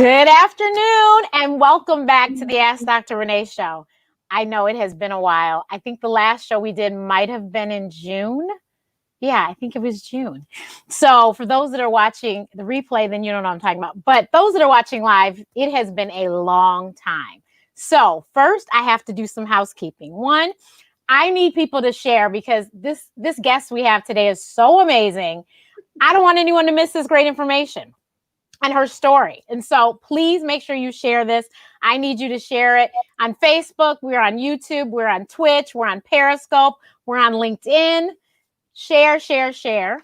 Good afternoon and welcome back to the Ask Dr. Renee show. I know it has been a while. I think the last show we did might have been in June. Yeah, I think it was June. So for those that are watching the replay, then you don't know what I'm talking about. But those that are watching live, it has been a long time. So first, I have to do some housekeeping. One, I need people to share because this guest we have today is so amazing. I don't want anyone to miss this great information and her story. And so please make sure you share this. I need you to share it on Facebook. We're on YouTube. We're on Twitch. We're on Periscope. We're on LinkedIn. Share, share, share.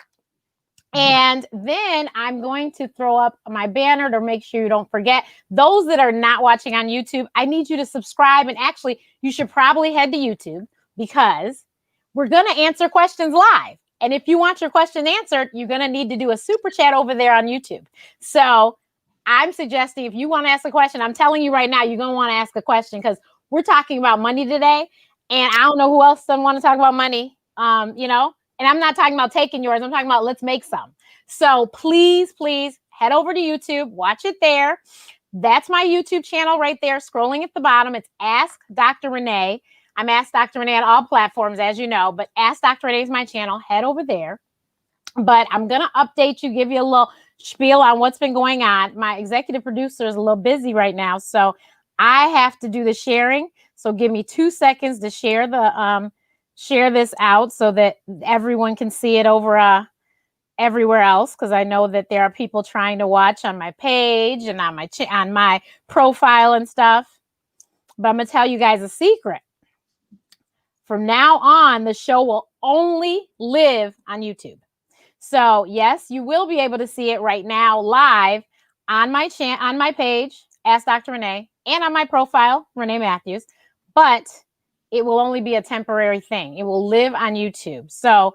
And then I'm going to throw up my banner to make sure you don't forget. Those that are not watching on YouTube, I need you to subscribe. And actually, you should probably head to YouTube because we're going to answer questions live. And if you want your question answered, you're going to need to do a super chat over there on YouTube. So I'm suggesting if you want to ask a question, I'm telling you right now, you're going to want to ask a question because we're talking about money today. And I don't know who else doesn't want to talk about money, and I'm not talking about taking yours. I'm talking about let's make some. So please, please head over to YouTube, watch it there. That's my YouTube channel right there, scrolling at the bottom. It's Ask Dr. Renee. I'm Ask Dr. Renee on all platforms, as you know, but Ask Dr. Renee is my channel. Head over there. But I'm going to update you, give you a little spiel on what's been going on. My executive producer is a little busy right now, so I have to do the sharing. So give me 2 seconds to share this out so that everyone can see it over everywhere else, because I know that there are people trying to watch on my page and on my profile and stuff. But I'm going to tell you guys a secret. From now on, the show will only live on YouTube. So yes, you will be able to see it right now live on my page, Ask Dr. Renee, and on my profile, Renee Matthews. But it will only be a temporary thing. It will live on YouTube. So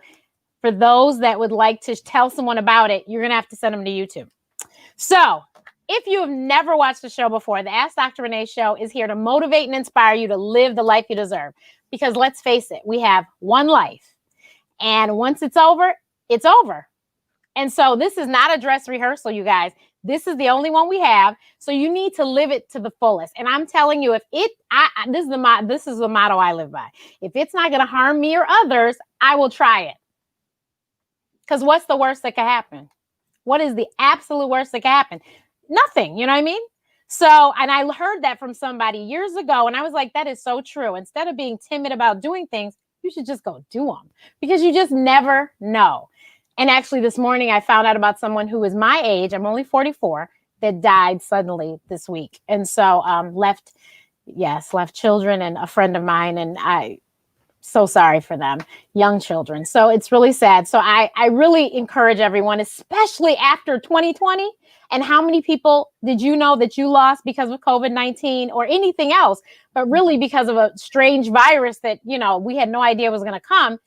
for those that would like to tell someone about it, you're going to have to send them to YouTube. So if you have never watched the show before, the Ask Dr. Renee show is here to motivate and inspire you to live the life you deserve. Because let's face it, we have one life. And once it's over, it's over. And so this is not a dress rehearsal, you guys. This is the only one we have. So you need to live it to the fullest. And I'm telling you, this is the motto I live by. If it's not going to harm me or others, I will try it. Because what's the worst that could happen? What is the absolute worst that could happen? Nothing. You know what I mean? So, and I heard that from somebody years ago, and I was like, that is so true. Instead of being timid about doing things, you should just go do them because you just never know. And actually this morning I found out about someone who is my age, I'm only 44, that died suddenly this week. And so left children and a friend of mine, and I so sorry for them, young children. So it's really sad. So I really encourage everyone, especially after 2020. And how many people did you know that you lost because of COVID-19 or anything else, but really because of a strange virus that, we had no idea was going to come?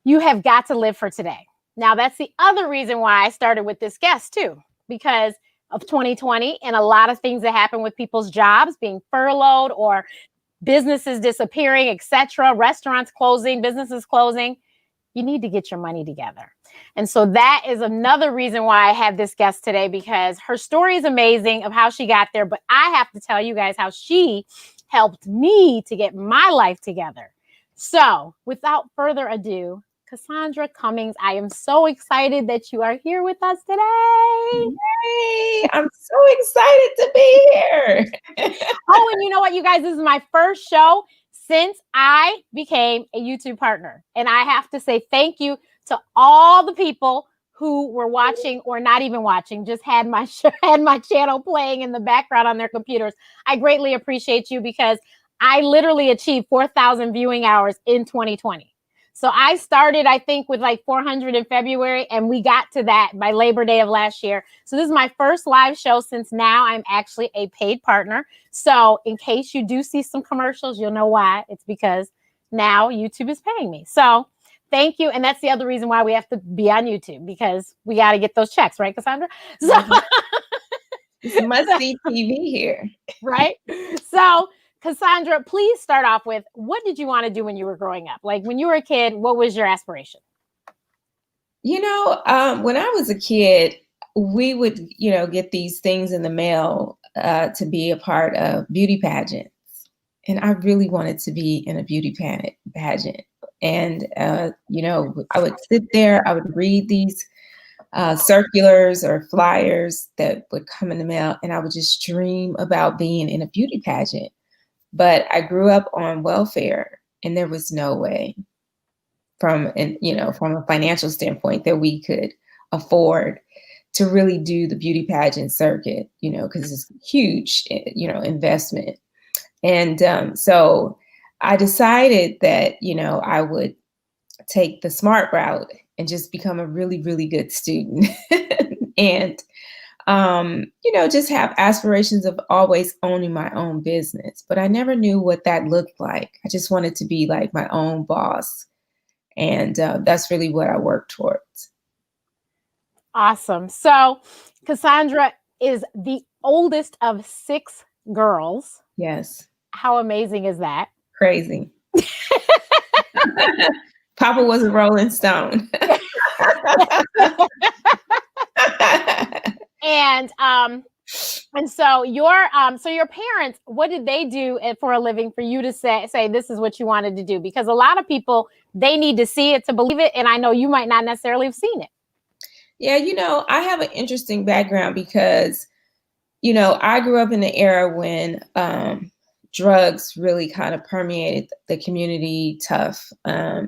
You have got to live for today. Now, that's the other reason why I started with this guest too, because of 2020 and a lot of things that happen with people's jobs being furloughed or businesses disappearing, etc., restaurants closing, businesses closing. You need to get your money together. And so that is another reason why I have this guest today, because her story is amazing of how she got there. But I have to tell you guys how she helped me to get my life together. So without further ado, Cassandra Cummings, I am so excited that you are here with us today. Yay! I'm so excited to be here. Oh, and you know what, you guys? This is my first show since I became a YouTube partner. And I have to say thank you to all the people who were watching or not even watching, just had my channel playing in the background on their computers. I greatly appreciate you because I literally achieved 4,000 viewing hours in 2020. So I started, I think, with like 400 in February, and we got to that by Labor Day of last year. So this is my first live show since now I'm actually a paid partner. So in case you do see some commercials, you'll know why. It's because now YouTube is paying me. So thank you. And that's the other reason why we have to be on YouTube, because we got to get those checks, right, Cassandra? So it's must-see TV here. Right? So Cassandra, please start off with, what did you want to do when you were growing up? Like when you were a kid, what was your aspiration? When I was a kid, we would, get these things in the mail to be a part of beauty pageants. And I really wanted to be in a beauty pageant. And, I would sit there, I would read these circulars or flyers that would come in the mail, and I would just dream about being in a beauty pageant. But I grew up on welfare, and there was no way from a financial standpoint that we could afford to really do the beauty pageant circuit, because it's huge, investment. And so I decided that, I would take the smart route and just become a really, really good student and, just have aspirations of always owning my own business. But I never knew what that looked like. I just wanted to be like my own boss. And that's really what I worked towards. Awesome. So Cassandra is the oldest of 6 girls. Yes. How amazing is that? Crazy. Papa was a Rolling Stone. And so your parents, what did they do for a living for you to say this is what you wanted to do? Because a lot of people, they need to see it to believe it. And I know you might not necessarily have seen it. Yeah, I have an interesting background because, I grew up in the era when drugs really kind of permeated the community tough. Late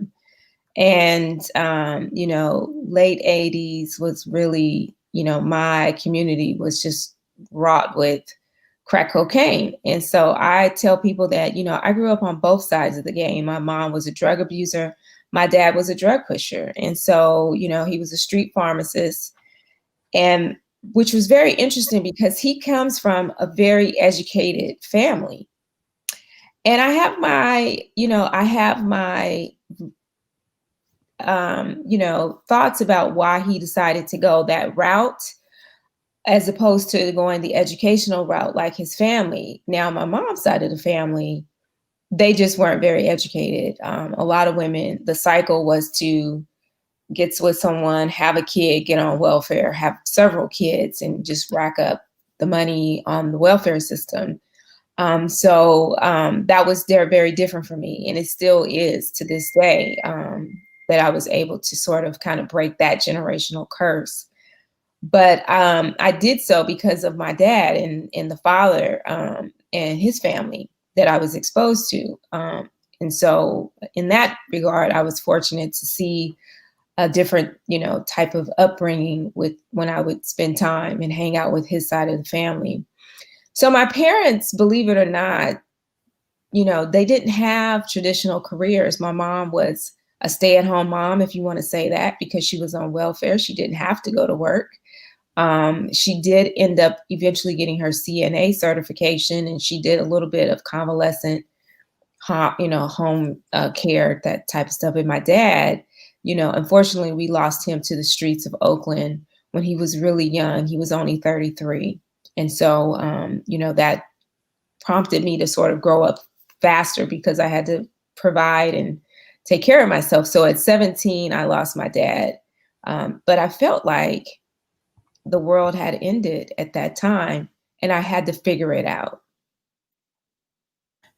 80s was really, my community was just wrought with crack cocaine. And so I tell people that, I grew up on both sides of the game. My mom was a drug abuser. My dad was a drug pusher. And so, he was a street pharmacist, and which was very interesting because he comes from a very educated family. And I have my thoughts about why he decided to go that route as opposed to going the educational route like his family. Now, my mom's side of the family, they just weren't very educated. A lot of women, the cycle was to get with someone, have a kid, get on welfare, have several kids, and just rack up the money on the welfare system. So that was very different for me. And it still is to this day that I was able to sort of kind of break that generational curse. But I did so because of my dad and the father and his family that I was exposed to. And so in that regard, I was fortunate to see a different, type of upbringing with when I would spend time and hang out with his side of the family. So my parents, believe it or not, they didn't have traditional careers. My mom was a stay-at-home mom, if you want to say that, because she was on welfare. She didn't have to go to work. She did end up eventually getting her CNA certification, and she did a little bit of convalescent, home care, that type of stuff. And my dad, unfortunately, we lost him to the streets of Oakland when he was really young. He was only 33. And so, that prompted me to sort of grow up faster because I had to provide and take care of myself. So at 17, I lost my dad. But I felt like the world had ended at that time, and I had to figure it out.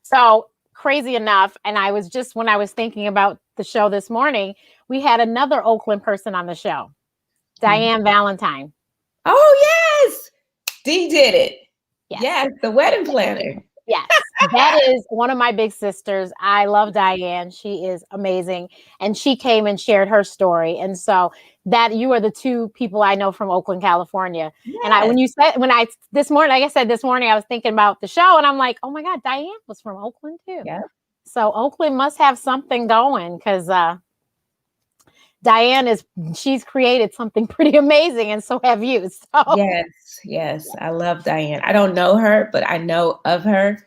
So crazy enough, and when I was thinking about the show this morning, we had another Oakland person on the show, Diane Valentine. Oh, yes. Dee did it. Yes, the wedding planner. Yes, that is one of my big sisters. I love Diane. She is amazing. And she came and shared her story. And so that you are the 2 people I know from Oakland, California. Yes. And this morning, like I said, this morning, I was thinking about the show and I'm like, oh my God, Diane was from Oakland too. Yeah. So Oakland must have something going because Diane she's created something pretty amazing, and so have you. So. Yes. I love Diane. I don't know her, but I know of her,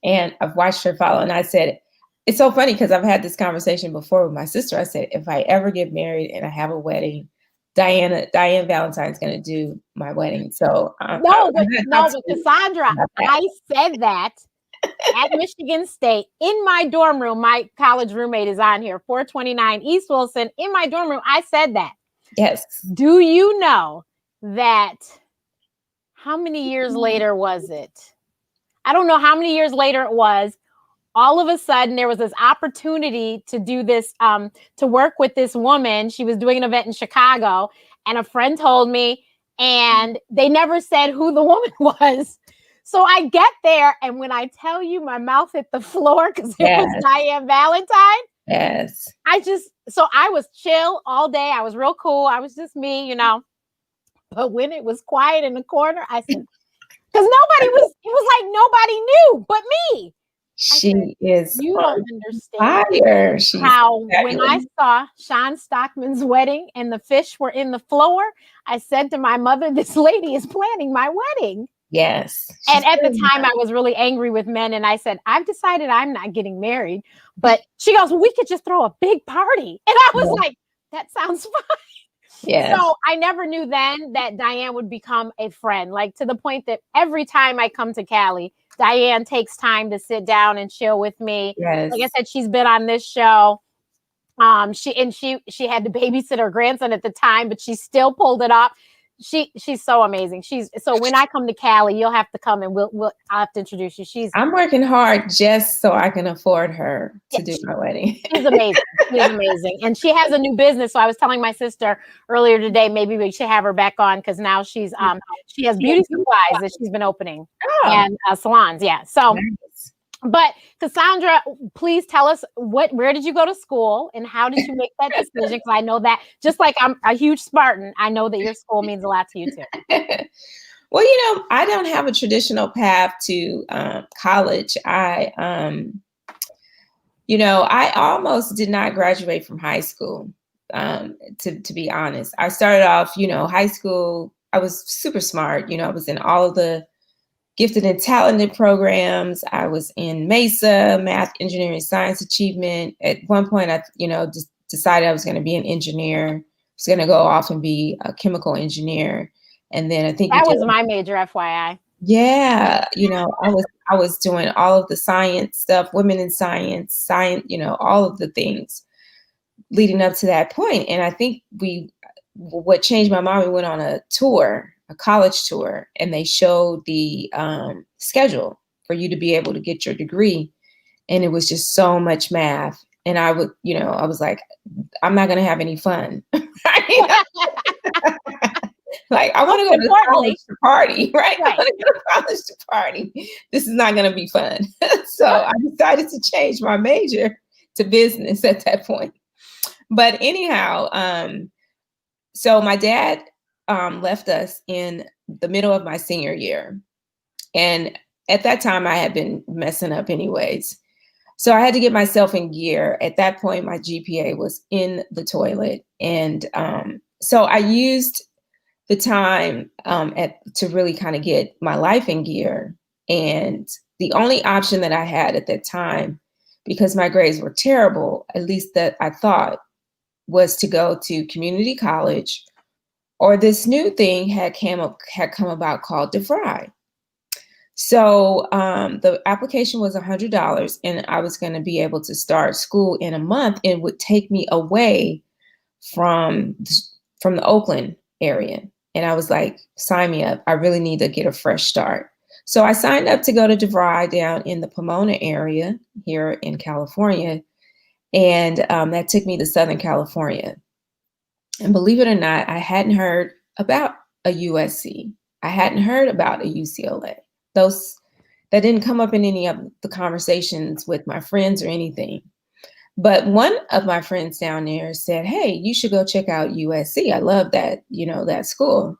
and I've watched her follow. And I said, it's so funny because I've had this conversation before with my sister. I said, if I ever get married and I have a wedding, Diane Valentine's going to do my wedding. So no, but Cassandra, I said that at Michigan State in my dorm room. My college roommate is on here, 429 East Wilson. In my dorm room, I said that. Yes. Do you know that, how many years later was it? I don't know how many years later it was. All of a sudden, there was this opportunity to do this, to work with this woman. She was doing an event in Chicago, and a friend told me, and they never said who the woman was. So I get there, and when I tell you, my mouth hit the floor because it was Diane Valentine. Yes. So I was chill all day. I was real cool. I was just me, But when it was quiet in the corner, I said, because it was like nobody knew but me. She is you don't understand fire. how when I saw Sean Stockman's wedding and the fish were in the floor, I said to my mother, this lady is planning my wedding. Yes. And at the time I was really angry with men. And I said, I've decided I'm not getting married. But she goes, well, we could just throw a big party. And I was like, that sounds fine. Yes. So I never knew then that Diane would become a friend, like to the point that every time I come to Cali, Diane takes time to sit down and chill with me. Yes. Like I said, she's been on this show. She had to babysit her grandson at the time, but she still pulled it off. She's so amazing. So when I come to Cali, you'll have to come and I'll have to introduce you. I'm working hard just so I can afford her to do my wedding. She's amazing. She's amazing. And she has a new business. So I was telling my sister earlier today, maybe we should have her back on because now she has beauty supplies that she's been opening and salons. Yeah. So nice. But Cassandra, please tell us where did you go to school and how did you make that decision? Because I know that just like I'm a huge Spartan, I know that your school means a lot to you too. Well, I don't have a traditional path to college. I almost did not graduate from high school, to be honest. I started off, high school. I was super smart. I was in all of the gifted and talented programs. I was in MESA, math, engineering, science achievement. At one point, I, just decided I was going to be an engineer. I was going to go off and be a chemical engineer. And then I think that was my major, FYI. Yeah. I was doing all of the science stuff, women in science, all of the things leading up to that point. And I think what changed my mind, we went on a college tour, and they showed the schedule for you to be able to get your degree. And it was just so much math. And I was like, I'm not going to have any fun. Like, I want to go to college to party, right? I want to go to college to party. This is not going to be fun. So I decided to change my major to business at that point. But anyhow, so my dad left us in the middle of my senior year. And at that time, I had been messing up anyways. So I had to get myself in gear. At that point, my GPA was in the toilet. And so I used the time to really kind of get my life in gear. And the only option that I had at that time, because my grades were terrible, at least that I thought, was to go to community college, or this new thing had come about called DeVry. So the application was $100, and I was going to be able to start school in a month. It would take me away from the Oakland area. And I was like, sign me up. I really need to get a fresh start. So I signed up to go to DeVry down in the Pomona area here in California. And that took me to Southern California. And believe it or not, I hadn't heard about a USC. I hadn't heard about a UCLA. That didn't come up in any of the conversations with my friends or anything. But one of my friends down there said, hey, you should go check out USC. I love that, that school.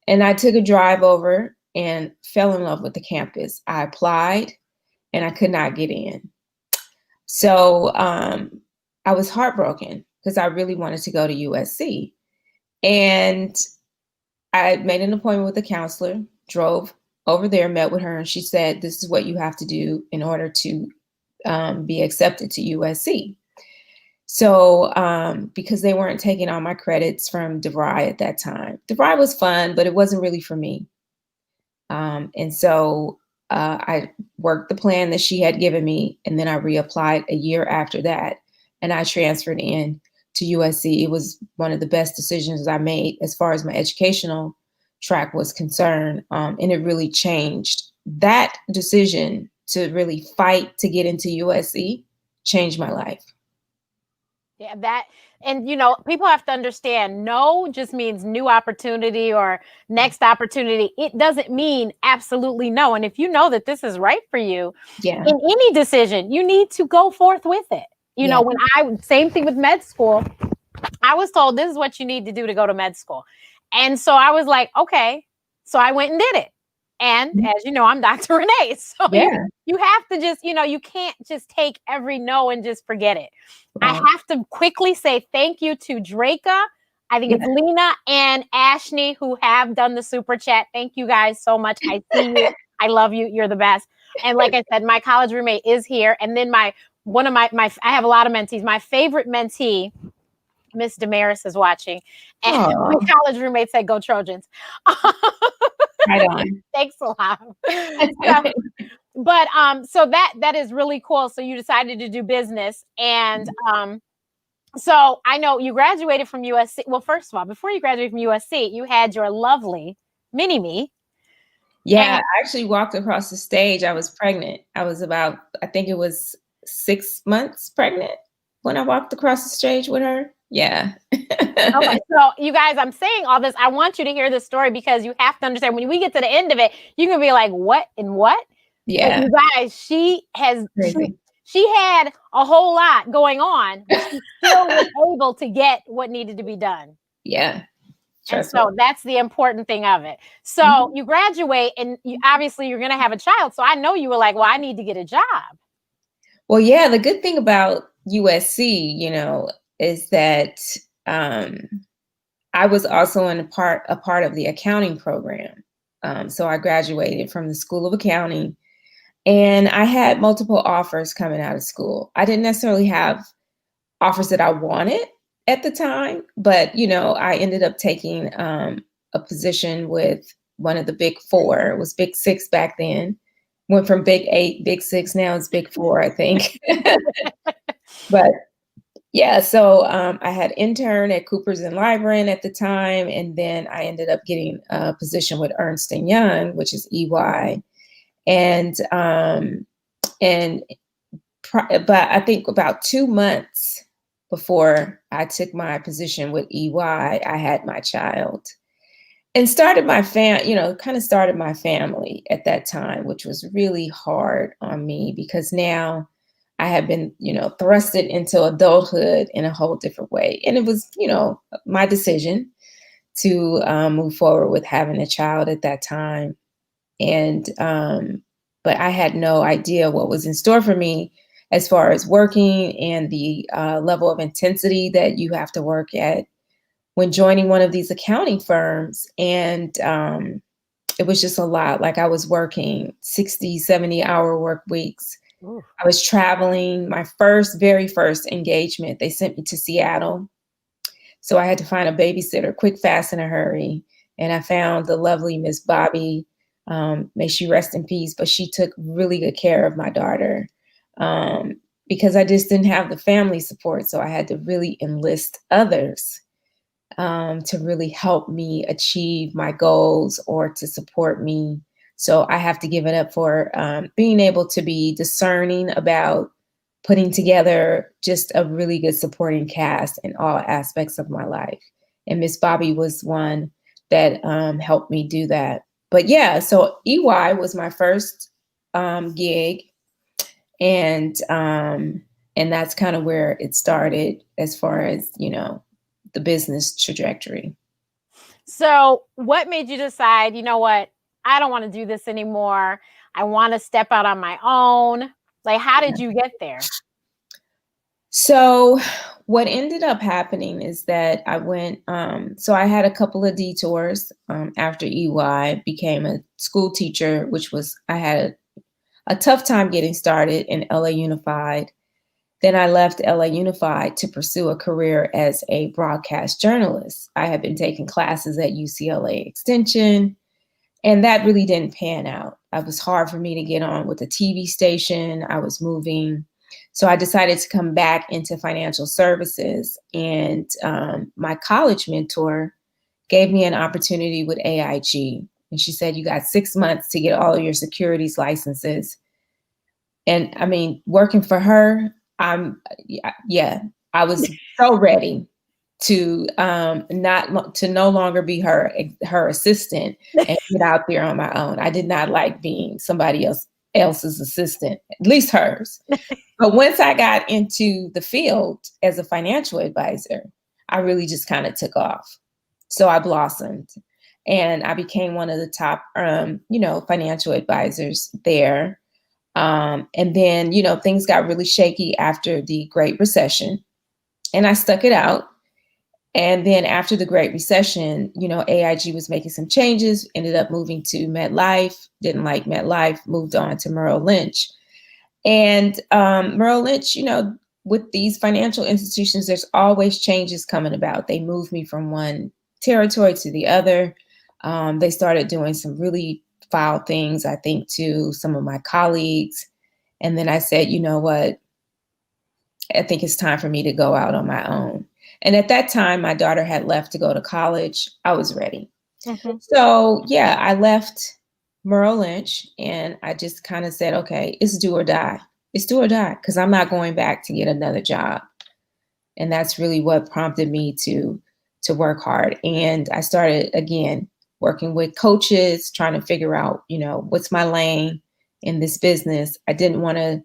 And I took a drive over and fell in love with the campus. I applied and I could not get in. So I was heartbroken because I really wanted to go to USC. And I made an appointment with a counselor, drove over there, met with her, and she said, this is what you have to do in order to be accepted to USC. So because they weren't taking all my credits from DeVry at that time. DeVry was fun, but it wasn't really for me. And so I worked the plan that she had given me, and then I reapplied a year after that, and I transferred in to USC. It was one of the best decisions I made as far as my educational track was concerned. And it really changed. That decision to really fight to get into USC changed my life. Yeah, that, and people have to understand, no just means new opportunity or next opportunity. It doesn't mean absolutely no. And if you know that this is right for you, Yeah. in any decision, you need to go forth with it. Same thing with med school, I was told this is what you need to do to go to med school. And so I was like, okay. So I went and did it. And as you know, I'm Dr. Renee. So you have to just, you can't just take every no and just forget it. Right. I have to quickly say thank you to Draca. I think it's Lena and Ashley who have done the super chat. Thank you guys so much. I see you. I love you. You're the best. And like I said, my college roommate is here. And then I have a lot of mentees. My favorite mentee, Miss Damaris, is watching, and my college roommate said, "Go Trojans!" Right on. Thanks a lot. So that is really cool. So you decided to do business, and so I know you graduated from USC. Well, first of all, before you graduated from USC, you had your lovely mini me. Yeah, I actually walked across the stage. I was pregnant. I was I think it was 6 months pregnant when I walked across the stage with her. Yeah. Okay, so you guys, I'm saying all this. I want you to hear this story because you have to understand when we get to the end of it, you're gonna be like, what and what? Yeah. But you guys, she had a whole lot going on, but she still was able to get what needed to be done. Yeah. And so that's the important thing of it. So you graduate and obviously you're going to have a child. So I know you were like, well, I need to get a job. Well, yeah, the good thing about USC, is that I was also a part of the accounting program. So I graduated from the School of Accounting, and I had multiple offers coming out of school. I didn't necessarily have offers that I wanted at the time, but I ended up taking a position with one of the big four. It was Big Six back then. Went from Big Eight, Big Six. Now it's Big Four, I think. But yeah, so I had interned at Coopers and Lybrand at the time, and then I ended up getting a position with Ernst & Young, which is EY, but I think about 2 months before I took my position with EY, I had my child and started my family at that time, which was really hard on me because now I had been, thrusted into adulthood in a whole different way. And it was, my decision to move forward with having a child at that time. And, but I had no idea what was in store for me as far as working and the level of intensity that you have to work at when joining one of these accounting firms. And it was just a lot. Like I was working 60, 70-hour work weeks. Ooh. I was traveling. My very first engagement, they sent me to Seattle. So I had to find a babysitter quick, fast, in a hurry. And I found the lovely Miss Bobby. May she rest in peace. But she took really good care of my daughter because I just didn't have the family support. So I had to really enlist others to really help me achieve my goals or to support me. So I have to give it up for being able to be discerning about putting together just a really good supporting cast in all aspects of my life. And Miss Bobby was one that helped me do that. But yeah, so EY was my first gig. And that's kind of where it started as far as, the business trajectory. So what made you decide, you know what, I don't want to do this anymore. I want to step out on my own. Like, how did you get there? So what ended up happening is that I went, so I had a couple of detours after EY, became a school teacher, I had a tough time getting started in LA Unified. Then I left LA Unified to pursue a career as a broadcast journalist. I had been taking classes at UCLA Extension, and that really didn't pan out. It was hard for me to get on with a TV station. I was moving. So I decided to come back into financial services. And my college mentor gave me an opportunity with AIG. And she said, you got 6 months to get all of your securities licenses. And I mean, working for her, I was so ready to no longer be her assistant and get out there on my own. I did not like being somebody else's assistant, at least hers. But once I got into the field as a financial advisor, I really just kind of took off. So I blossomed and I became one of the top, financial advisors there. And then, things got really shaky after the Great Recession and I stuck it out. And then after the Great Recession, AIG was making some changes, ended up moving to MetLife, didn't like MetLife, moved on to Merrill Lynch. And Merrill Lynch, with these financial institutions, there's always changes coming about. They moved me from one territory to the other. They started doing some really foul things, I think, to some of my colleagues. And then I said, you know what? I think it's time for me to go out on my own. And at that time, my daughter had left to go to college. I was ready. Mm-hmm. So, yeah, I left Merrill Lynch and I just kind of said, okay, it's do or die. It's do or die because I'm not going back to get another job. And that's really what prompted me to work hard. And I started, again, working with coaches, trying to figure out, what's my lane in this business. I didn't want to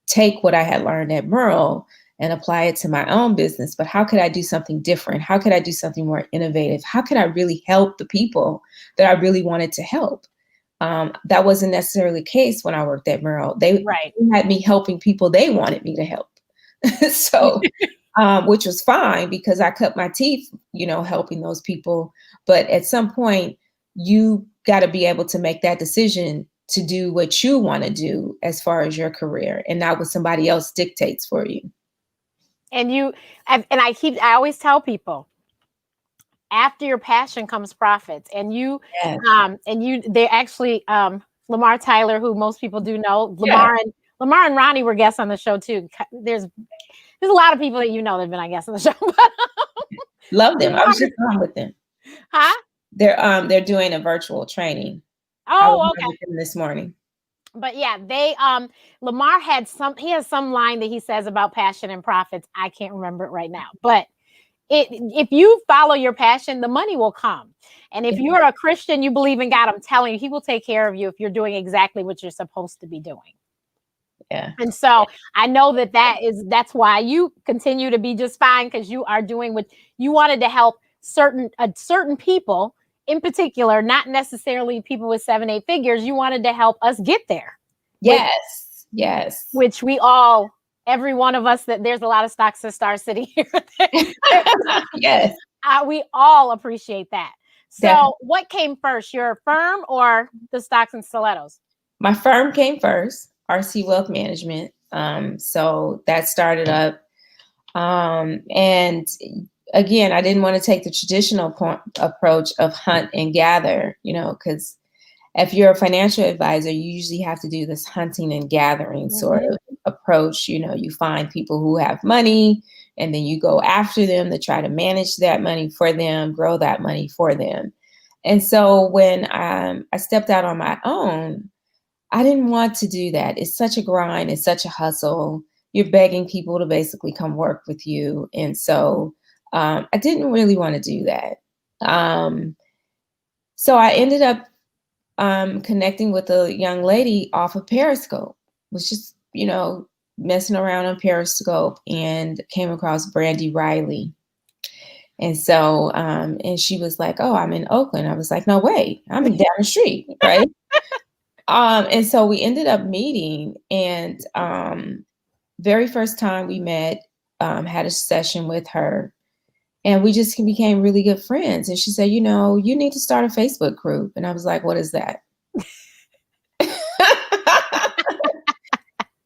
take what I had learned at Merrill and apply it to my own business. But how could I do something different? How could I do something more innovative? How could I really help the people that I really wanted to help? That wasn't necessarily the case when I worked at Merrill. They had me helping people they wanted me to help. So, which was fine because I cut my teeth, helping those people. But at some point, you got to be able to make that decision to do what you want to do as far as your career and not what somebody else dictates for you. And I always tell people, after your passion comes profits. And they actually, Lamar Tyler, who most people do know, Lamar and Ronnie were guests on the show too. There's a lot of people that that have been, I guess, on the show. Love them. I was just on with them. Huh? They're doing a virtual training. Oh, okay. With them this morning. But yeah, Lamar has some line that he says about passion and profits. I can't remember it right now, but if you follow your passion, the money will come. And if you're a Christian, you believe in God, I'm telling you, he will take care of you if you're doing exactly what you're supposed to be doing. Yeah. And so I know that's why you continue to be just fine, because you are doing what you wanted to help certain people in particular, not necessarily people with 7-8 figures. You wanted to help us get there. Yes. Which every one of us, that there's a lot of Stocks and Stars sitting here. Yes. We all appreciate that. So Definitely. What came first, your firm or the Stocks and Stilettos? My firm came first, RC Wealth Management. So that started up. And again, I didn't want to take the traditional approach of hunt and gather, because if you're a financial advisor, you usually have to do this hunting and gathering sort of approach. You find people who have money and then you go after them to try to manage that money for them, grow that money for them. And so when I stepped out on my own, I didn't want to do that. It's such a grind. It's such a hustle. You're begging people to basically come work with you. And so I didn't really want to do that. So I ended up connecting with a young lady off of Periscope. Was just, messing around on Periscope and came across Brandy Riley. And so, and she was like, oh, I'm in Oakland. I was like, no way, I'm down the street, right? And so we ended up meeting, and very first time we met, had a session with her, and we just became really good friends. And she said, you need to start a Facebook group. And I was like, what is that?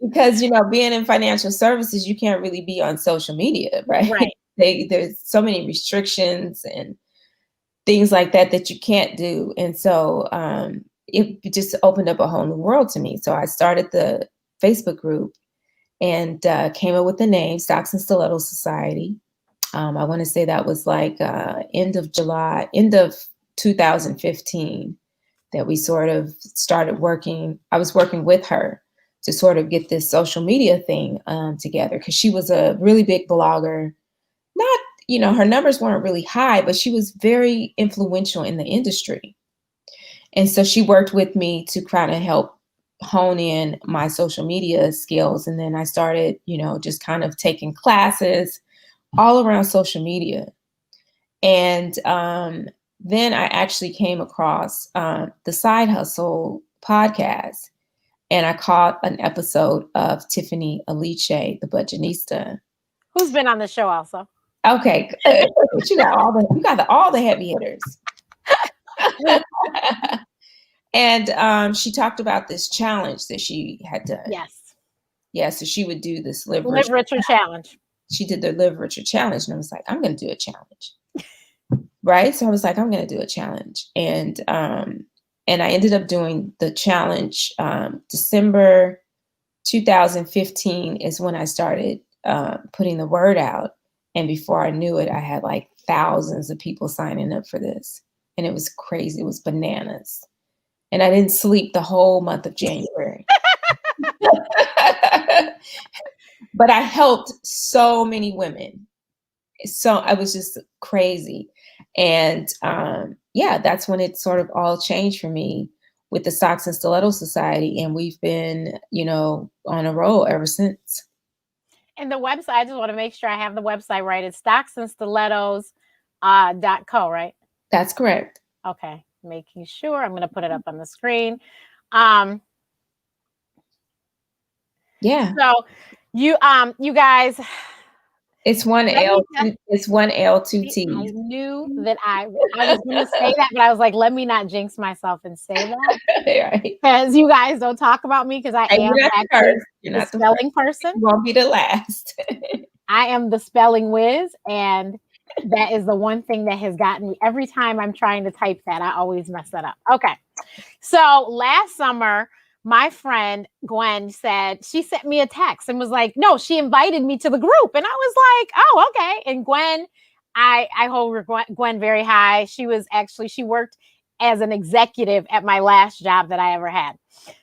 Because, being in financial services, you can't really be on social media, right? There's so many restrictions and things like that you can't do. And so it just opened up a whole new world to me. So I started the Facebook group and came up with the name Stocks and Stilettos Society. I want to say that was like end of July, end of 2015 that we sort of started working. I was working with her to sort of get this social media thing together, because she was a really big blogger. Not, her numbers weren't really high, but she was very influential in the industry. And so she worked with me to kind of help hone in my social media skills. And then I started, just kind of taking classes all around social media. And then I actually came across the Side Hustle podcast, and I caught an episode of Tiffany Aliche, the Budgetnista, who's been on the show also. Okay, you got all the heavy hitters. And she talked about this challenge that she had done. Yes. Yeah, so she would do this Live Richer challenge. She did the Live Richer challenge, and I was like, I'm going to do a challenge. Right? So I was like, I'm going to do a challenge. And I ended up doing the challenge. December 2015 is when I started putting the word out. And before I knew it, I had like thousands of people signing up for this. And it was crazy. It was bananas. And I didn't sleep the whole month of January. But I helped so many women. So I was just crazy. And that's when it sort of all changed for me with the Stocks and Stilettos Society. And we've been, on a roll ever since. And the website, I just want to make sure I have the website right. It's stocksandstilettos.co, right? That's correct. Okay. Making sure. I'm going to put it up on the screen. Yeah. So you guys. It's one L. It's one L, two T. I knew that I was going to say that, but I was like, let me not jinx myself and say that. Right. Because you guys don't talk about me, because I am actually the spelling person. You won't be the last. I am the spelling whiz, and that is the one thing that has gotten me. Every time I'm trying to type that, I always mess that up. Okay. So last summer, my friend Gwen she sent me a text and was like, no, she invited me to the group. And I was like, oh, okay. And Gwen, I hold Gwen very high. She worked as an executive at my last job that I ever had.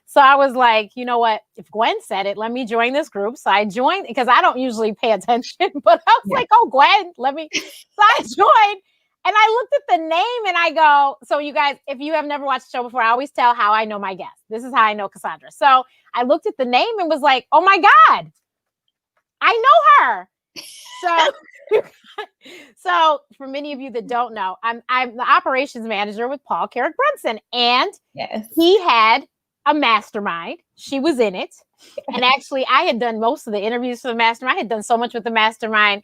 So I was like, you know what? If Gwen said it, let me join this group. So I joined, because I don't usually pay attention, but I was like, oh, Gwen, So I joined. And I looked at the name and I go, so you guys, if you have never watched the show before, I always tell how I know my guests. This is how I know Cassandra. So I looked at the name and was like, oh my God, I know her. So for many of you that don't know, I'm the operations manager with Paul Carrick Brunson. And he had a mastermind. She was in it. And actually, I had done most of the interviews for the mastermind. I had done so much with the mastermind.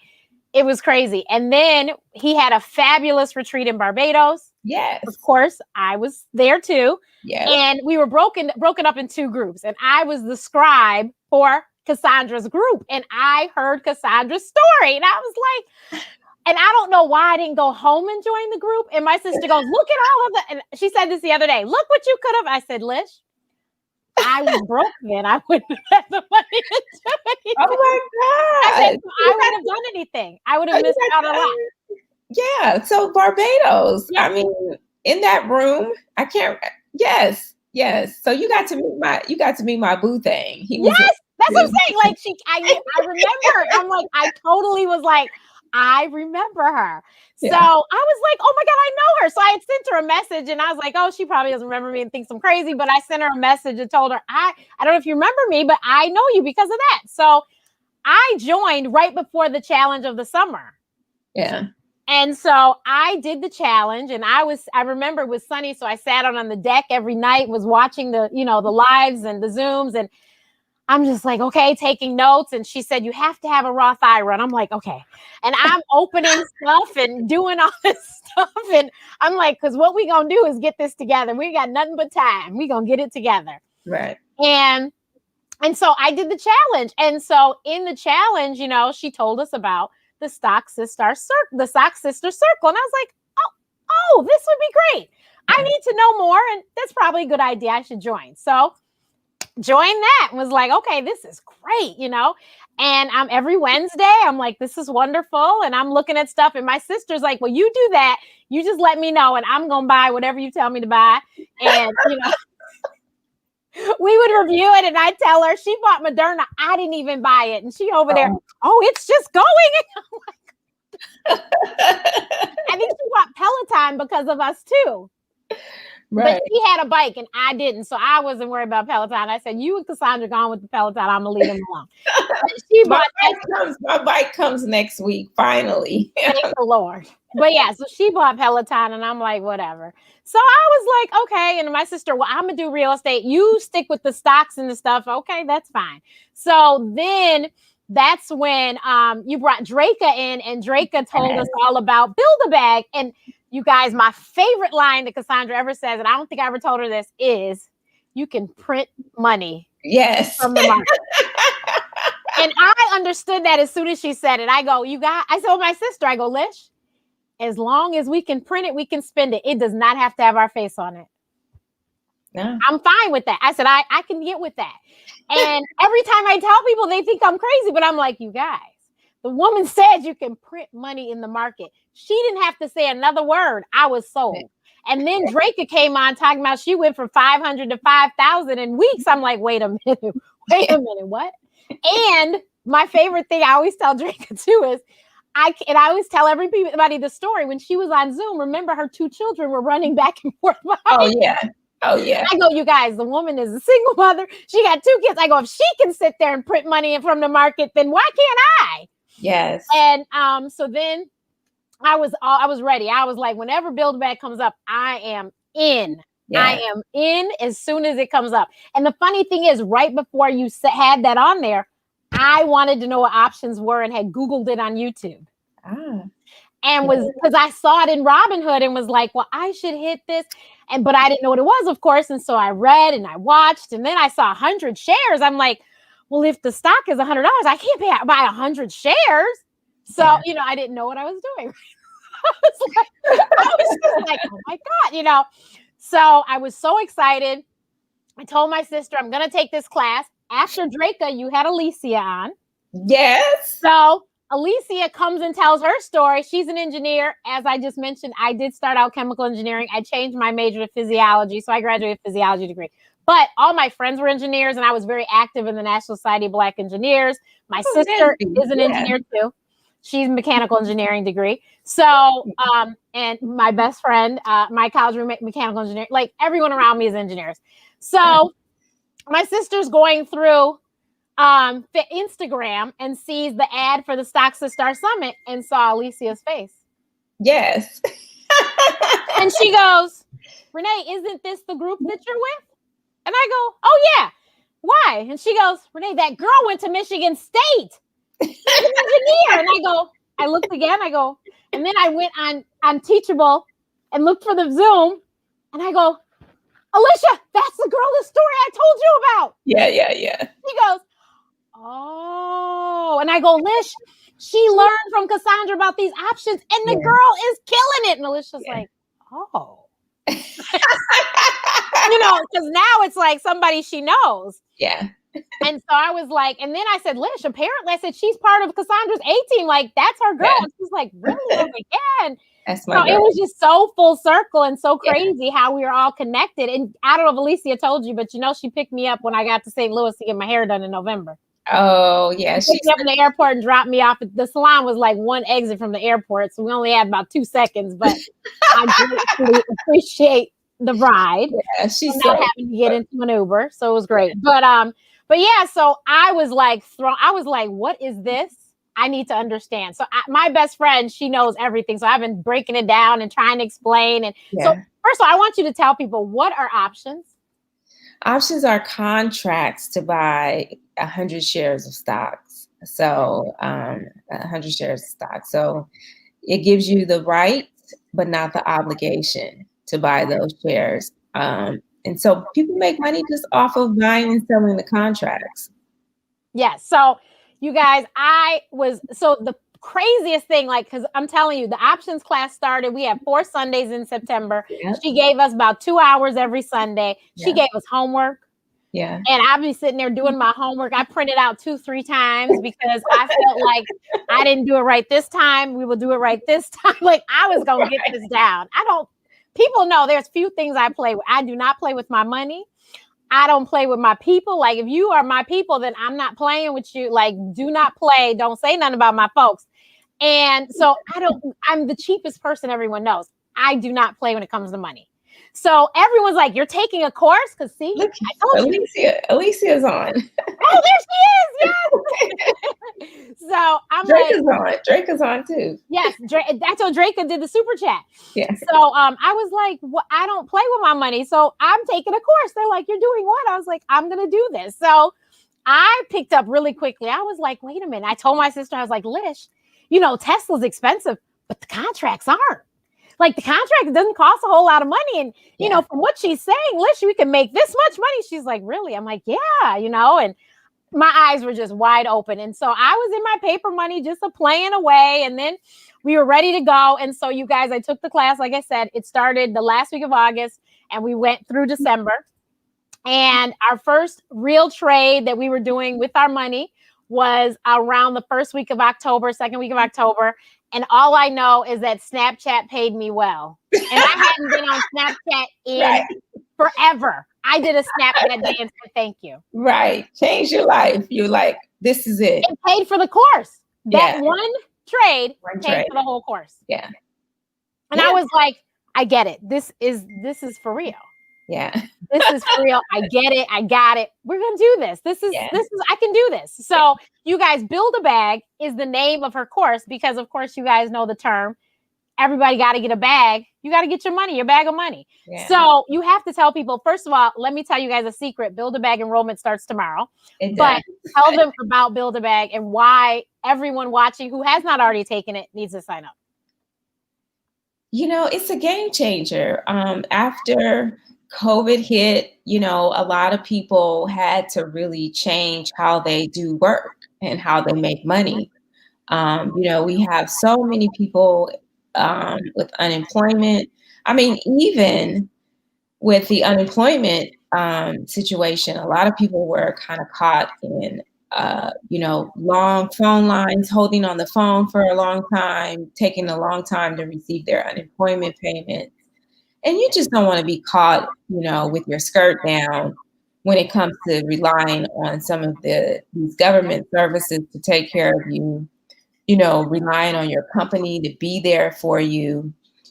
It was crazy. And then he had a fabulous retreat in Barbados. Yes. Of course, I was there too. Yes. And we were broken up in two groups. And I was the scribe for Cassandra's group. And I heard Cassandra's story. And I was like, and I don't know why I didn't go home and join the group. And my sister goes, look at all of the, and she said this the other day, look what you could have. I said, Lish, I was broke then. I wouldn't have had the money to do anything. Oh my God. I said, I wouldn't have done anything. I would have missed out a lot. Yeah. So Barbados, I mean, in that room, I can't, yes. So you got to meet my boo thing. That's what I'm saying. Like I remember, I'm like, I totally was like, I remember her. So I was like, oh my God, I know her. So I had sent her a message and I was like, oh, she probably doesn't remember me and thinks I'm crazy. But I sent her a message and told her, I don't know if you remember me, but I know you because of that. So I joined right before the challenge of the summer. Yeah. And so I did the challenge and I remember it was sunny. So I sat on the deck every night, was watching the lives and the Zooms, and I'm just like, okay, taking notes. And she said, you have to have a Roth IRA. And I'm like, okay. And I'm opening stuff and doing all this stuff. And I'm like, because what we going to do is get this together. We got nothing but time. We going to get it together. Right. And so I did the challenge. And so in the challenge, she told us about the Stock Sister Circle. And I was like, oh, this would be great. I need to know more. And that's probably a good idea. I should join. So joined that and was like, okay, this is great, And every Wednesday, I'm like, this is wonderful. And I'm looking at stuff. And my sister's like, well, you do that. You just let me know. And I'm going to buy whatever you tell me to buy. And, we would review it. And I tell her she bought Moderna. I didn't even buy it. And she over there, it's just going. And I'm like, I think she bought Peloton because of us too. Right. But she had a bike and I didn't. So I wasn't worried about Peloton. I said, you and Cassandra gone with the Peloton. I'm going to leave them alone. My bike comes next week, finally. Thank the Lord. But yeah, so she bought Peloton and I'm like, whatever. So I was like, okay. And my sister, well, I'm going to do real estate. You stick with the stocks and the stuff. Okay, that's fine. So then that's when you brought Draca in and Draca told us all about Build-A-Bag. And you guys, my favorite line that Cassandra ever says, and I don't think I ever told her this, is you can print money. Yes. From the market. And I understood that as soon as she said it. I go, I told my sister, I go, Lish, as long as we can print it, we can spend it. It does not have to have our face on it. No. I'm fine with that. I said, I can get with that. And every time I tell people, they think I'm crazy, but I'm like, you guys, the woman said you can print money in the market. She didn't have to say another word. I was sold. And then Draca came on talking about she went from 500 to 5,000 in weeks. I'm like, wait a minute, what? And my favorite thing I always tell Draca too is, I always tell everybody the story. When she was on Zoom, remember her 2 children were running back and forth behind. Oh, yeah. I go, you guys, the woman is a single mother. She got 2 kids. I go, if she can sit there and print money from the market, then why can't I? Yes. And so then I was ready. I was like, whenever Build-A-Bag comes up, I am in. Yeah. I am in as soon as it comes up. And the funny thing is, right before you had that on there, I wanted to know what options were and had Googled it on YouTube. And was because I saw it in Robinhood and was like, well, I should hit this. But I didn't know what it was, of course. And so I read and I watched, and then I saw 100 shares. I'm like, well, if the stock is $100, I can't buy 100 shares. So, I didn't know what I was doing. I was just like, oh my God, So I was so excited. I told my sister, I'm going to take this class. After Draca, you had Alicia on. Yes. So Alicia comes and tells her story. She's an engineer. As I just mentioned, I did start out chemical engineering. I changed my major to physiology. So I graduated with a physiology degree. But all my friends were engineers, and I was very active in the National Society of Black Engineers. My sister is an engineer too. She's a mechanical engineering degree. So, and my best friend, my college roommate, mechanical engineer, like everyone around me is engineers. So my sister's going through Instagram and sees the ad for the Stocks to Star Summit and saw Alicia's face. Yes. And she goes, Renee, isn't this the group that you're with? And I go, oh yeah. Why? And she goes, Renee, that girl went to Michigan State. She's an engineer. And I looked again, and then I went on Teachable and looked for the Zoom, and I go, Alicia, that's the girl, the story I told you about. Yeah. She goes, oh, and I go, Lish, she learned from Cassandra about these options, and the girl is killing it. And Alicia's like, oh. Because now it's like somebody she knows. Yeah. And so I was like, and then I said, Lish, apparently I said, she's part of Cassandra's A-team. Like, that's her girl. Yeah. And she's like, really? I was like, yeah. That's my girl. It was just so full circle and so crazy how we were all connected. And I don't know if Alicia told you, but she picked me up when I got to St. Louis to get my hair done in November. Oh, yeah. She picked me up in the airport and dropped me off. The salon was like one exit from the airport. So we only had about 2 seconds, but I really appreciate the ride. Yeah, she's not having to get into an Uber. So it was great. But yeah, so I was like, what is this? I need to understand. So my best friend, she knows everything. So I've been breaking it down and trying to explain. And so first of all, I want you to tell people, what are options? Options are contracts to buy 100 shares of stocks. So 100 shares of stock. So it gives you the right, but not the obligation to buy those shares. And so people make money just off of buying and selling the contracts. Yes. So you guys, the craziest thing, because I'm telling you, the options class started. We have 4 Sundays in September. Yep. She gave us about 2 hours every Sunday. She gave us homework. Yeah. And I'd be sitting there doing my homework. I printed out 2-3 times because I felt like I didn't do it right this time. We will do it right this time. Like I was going to get this down. People know there's few things I play with. I do not play with my money. I don't play with my people. Like if you are my people, then I'm not playing with you. Like do not play. Don't say nothing about my folks. And so I'm the cheapest person everyone knows. I do not play when it comes to money. So everyone's like, you're taking a course? Because see, Look, I told you. Alicia's on. Oh, there she is. Yes. So I'm Drake is on too. yes, I told Draco did the super chat. Yeah. So I was like, well, I don't play with my money. So I'm taking a course. They're like, you're doing what? I was like, I'm going to do this. So I picked up really quickly. I was like, wait a minute. I told my sister, I was like, Lish, Tesla's expensive, but the contracts aren't. Like the contract doesn't cost a whole lot of money. And, from what she's saying, Lish, we can make this much money. She's like, really? I'm like, yeah, and my eyes were just wide open. And so I was in my paper money, just playing away. And then we were ready to go. And so you guys, I took the class. Like I said, it started the last week of August and we went through December. And our first real trade that we were doing with our money was around the first week of October, second week of October. And all I know is that Snapchat paid me well. And I hadn't been on Snapchat in forever. I did a Snapchat day and said, thank you. Right. Change your life. You're like, this is it. It paid for the course. That one trade paid for the whole course. Yeah. And I was like, I get it. This is for real. Yeah. This is for real. I get it. I got it. We're going to do this. This is, I can do this. So you guys, Build a Bag is the name of her course because of course you guys know the term. Everybody got to get a bag. You got to get your money, your bag of money. Yeah. So you have to tell people, first of all, let me tell you guys a secret. Build a Bag enrollment starts tomorrow. But tell them about Build a Bag and why everyone watching who has not already taken it needs to sign up. It's a game changer. After COVID hit, a lot of people had to really change how they do work and how they make money. We have so many people with unemployment. I mean, even with the unemployment situation, a lot of people were kind of caught in, long phone lines, holding on the phone for a long time, taking a long time to receive their unemployment payments. And you just don't want to be caught, with your skirt down when it comes to relying on some of these government services to take care of you, relying on your company to be there for you.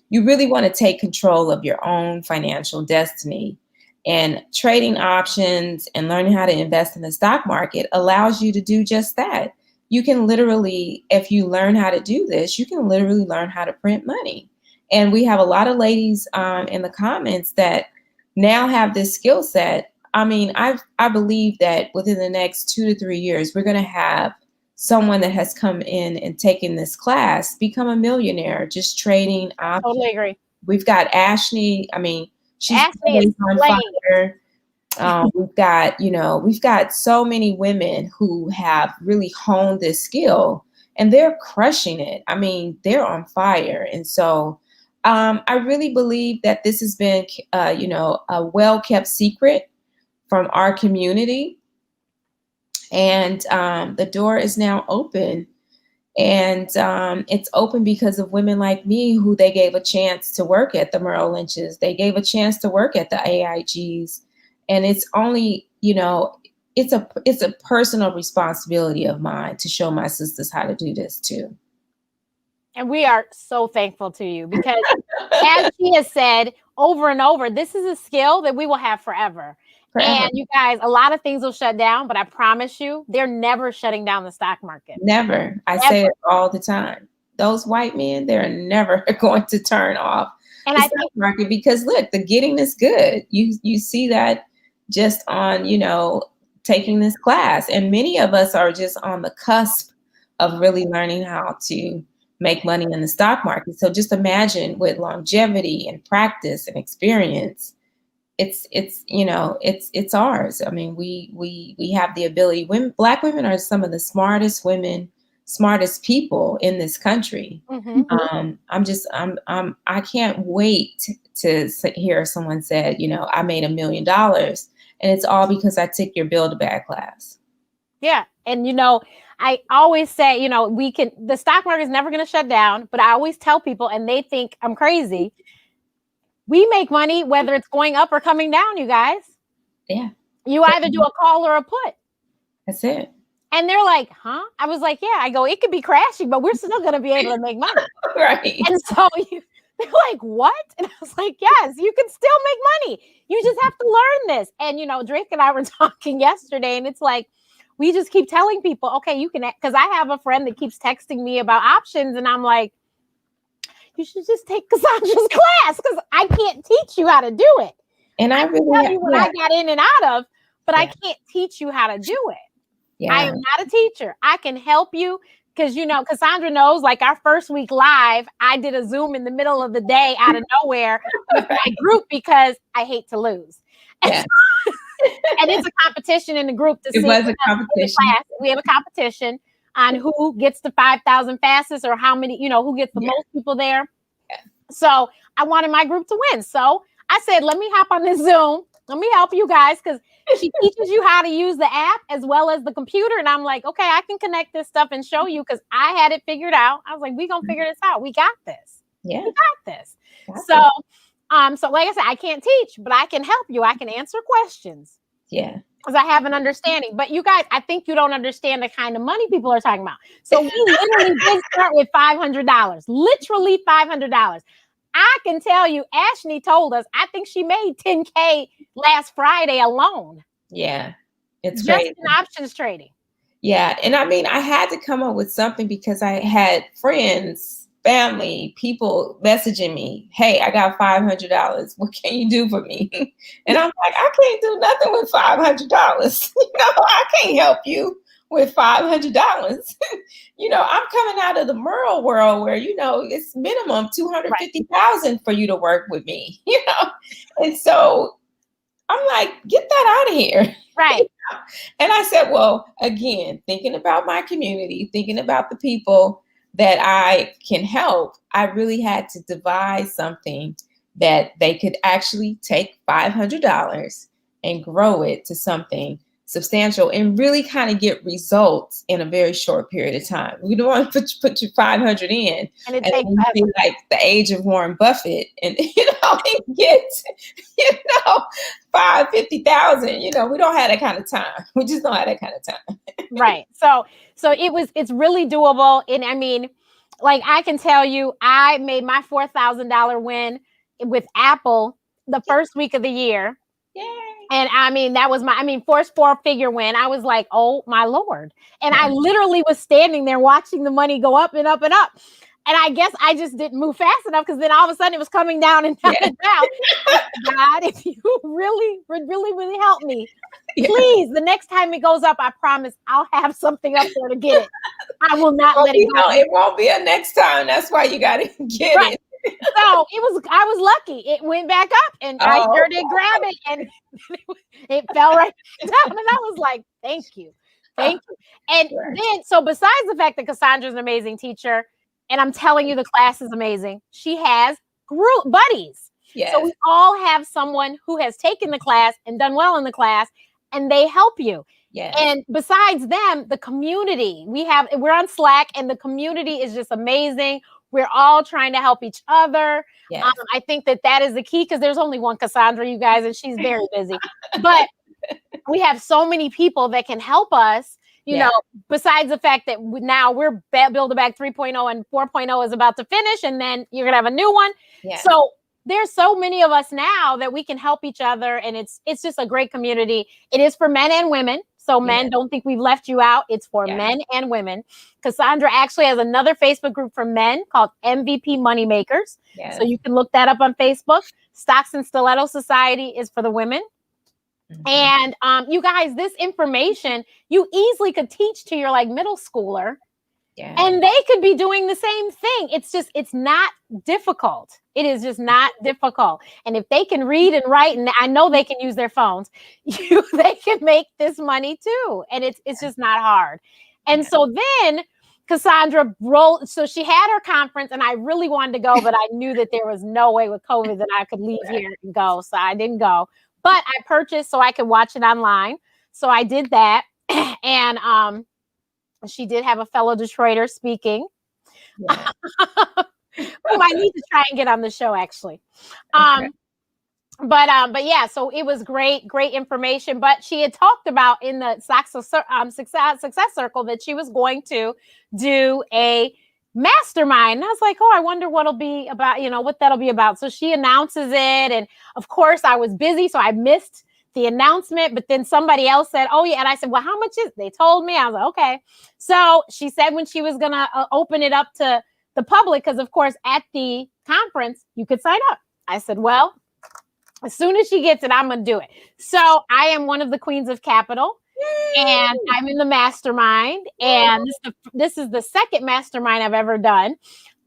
You really want to take control of your own financial destiny. And trading options and learning how to invest in the stock market allows you to do just that. You can literally, if you learn how to do this, you can literally learn how to print money. And we have a lot of ladies in the comments that now have this skill set. I mean, I believe that within the next 2 to 3 years, we're going to have someone that has come in and taken this class become a millionaire just trading options. Totally agree. We've got Ashley. I mean, she's on fire. We've got so many women who have really honed this skill and they're crushing it. I mean, they're on fire. And so I really believe that this has been, a well-kept secret from our community. And the door is now open. And it's open because of women like me who they gave a chance to work at the Merrill Lynch's. They gave a chance to work at the AIGs. And it's only, it's a personal responsibility of mine to show my sisters how to do this too. And we are so thankful to you because as she has said over and over, this is a skill that we will have forever. And you guys, a lot of things will shut down, but I promise you, they're never shutting down the stock market. Never. I say it all the time. Those white men, they're never going to turn off the stock market because look, the getting is good. You see that just on, taking this class. And many of us are just on the cusp of really learning how to make money in the stock market. So just imagine with longevity and practice and experience, it's ours. I mean, we have the ability. Black women are some of the smartest people in this country. I can't wait to hear someone said, I made $1 million And it's all because I took your Build a Bag class. Yeah. And, I always say, the stock market is never going to shut down, but I always tell people, and they think I'm crazy. We make money whether it's going up or coming down, you guys. Yeah. You either do a call or a put. That's it. And they're like, huh? I was like, yeah. I go, it could be crashing, but we're still going to be able to make money. Right. And so they're like, what? And I was like, yes, you can still make money. You just have to learn this. And, Drake and I were talking yesterday, and it's like, we just keep telling people, okay, you can, because I have a friend that keeps texting me about options, and I'm like, you should just take Cassandra's class, because I can't teach you how to do it. And I really tell you what I got in and out of, but I can't teach you how to do it. Yeah. I am not a teacher. I can help you, because, Cassandra knows, like our first week live, I did a Zoom in the middle of the day out of nowhere with my group because I hate to lose. Yeah. And it's a competition in the group to see. It was a competition. We have a competition on who gets the 5,000 fastest, or how many, who gets the most people there. Yeah. So I wanted my group to win. So I said, let me hop on this Zoom. Let me help you guys, because she teaches you how to use the app as well as the computer. And I'm like, okay, I can connect this stuff and show you, because I had it figured out. I was like, we're going to figure this out. We got this. Yeah. We got this. So like I said, I can't teach, but I can help you. I can answer questions. Yeah. Because I have an understanding. But you guys, I think you don't understand the kind of money people are talking about. So we literally did start with $500. Literally $500. I can tell you, Ashley told us, I think she made $10K last Friday alone. Yeah. It's just crazy. in options trading. Yeah. And I mean, I had to come up with something, because I had friends, family, people messaging me, hey, I got $500. What can you do for me? And I'm like, I can't do nothing with $500. I can't help you with $500. I'm coming out of the Merle world where, it's minimum $250,000 for you to work with me, And so I'm like, get that out of here. Right. And I said, well, again, thinking about my community, thinking about the people that I can help, I really had to devise something that they could actually take $500 and grow it to something substantial and really kind of get results in a very short period of time. We don't want to put your 500 in and it takes be like the age of Warren Buffett and get 50,000. We don't have that kind of time. We just don't have that kind of time. Right. So it's really doable. And I mean, like I can tell you, I made my $4,000 win with Apple the first week of the year. Yay. And I mean, that was first 4-figure win. I was like, oh my Lord. And I literally was standing there watching the money go up and up and up. And I guess I just didn't move fast enough, because then all of a sudden it was coming down and down and down. God, if you really help me, please, the next time it goes up, I promise I'll have something up there to get it. I will not let it go. It won't be a next time. That's why you got to get it. So I was lucky. It went back up, and I sure did grab it, and it fell right down. And I was like, thank you. And then, so besides the fact that Cassandra's an amazing teacher, and I'm telling you, the class is amazing, she has group buddies. Yes. So we all have someone who has taken the class and done well in the class, and they help you. Yes. And besides them, the community, we're on Slack, and the community is just amazing. We're all trying to help each other. Yes. I think that is the key, because there's only one Cassandra, you guys, and she's very busy. But we have so many people that can help us, besides the fact that now we're Build a Bag 3.0 and 4.0 is about to finish, and then you're going to have a new one. Yeah. So there's so many of us now that we can help each other, and it's just a great community. It is for men and women. So men, don't think we've left you out. It's for men and women. Cassandra actually has another Facebook group for men called MVP Moneymakers. Yes. So you can look that up on Facebook. Stocks and Stilettos Society is for the women. Mm-hmm. And you guys, this information you easily could teach to your middle schooler. Yeah. And they could be doing the same thing. It's not difficult. It is just not difficult. And if they can read and write, and I know they can use their phones, they can make this money too. And it's just not hard. And so then Cassandra so she had her conference, and I really wanted to go, but I knew that there was no way with COVID that I could leave here and go. So I didn't go. but I purchased so I could watch it online. So I did that. And she did have a fellow Detroiter speaking. Yeah. Who I need to try and get on the show, actually. Okay. But yeah, so it was great information. But she had talked about in the success circle that she was going to do a mastermind. And I was like, oh, I wonder what'll be about, what that'll be about. So she announces it. And of course I was busy, so I missed the announcement, but then somebody else said, oh yeah. And I said, well, how much is it? They told me. I was like, okay. So she said when she was going to open it up to the public, because of course at the conference you could sign up. I said, well, as soon as she gets it, I'm going to do it. So I am one of the queens of capital. And I'm in the mastermind. And this is the second mastermind I've ever done.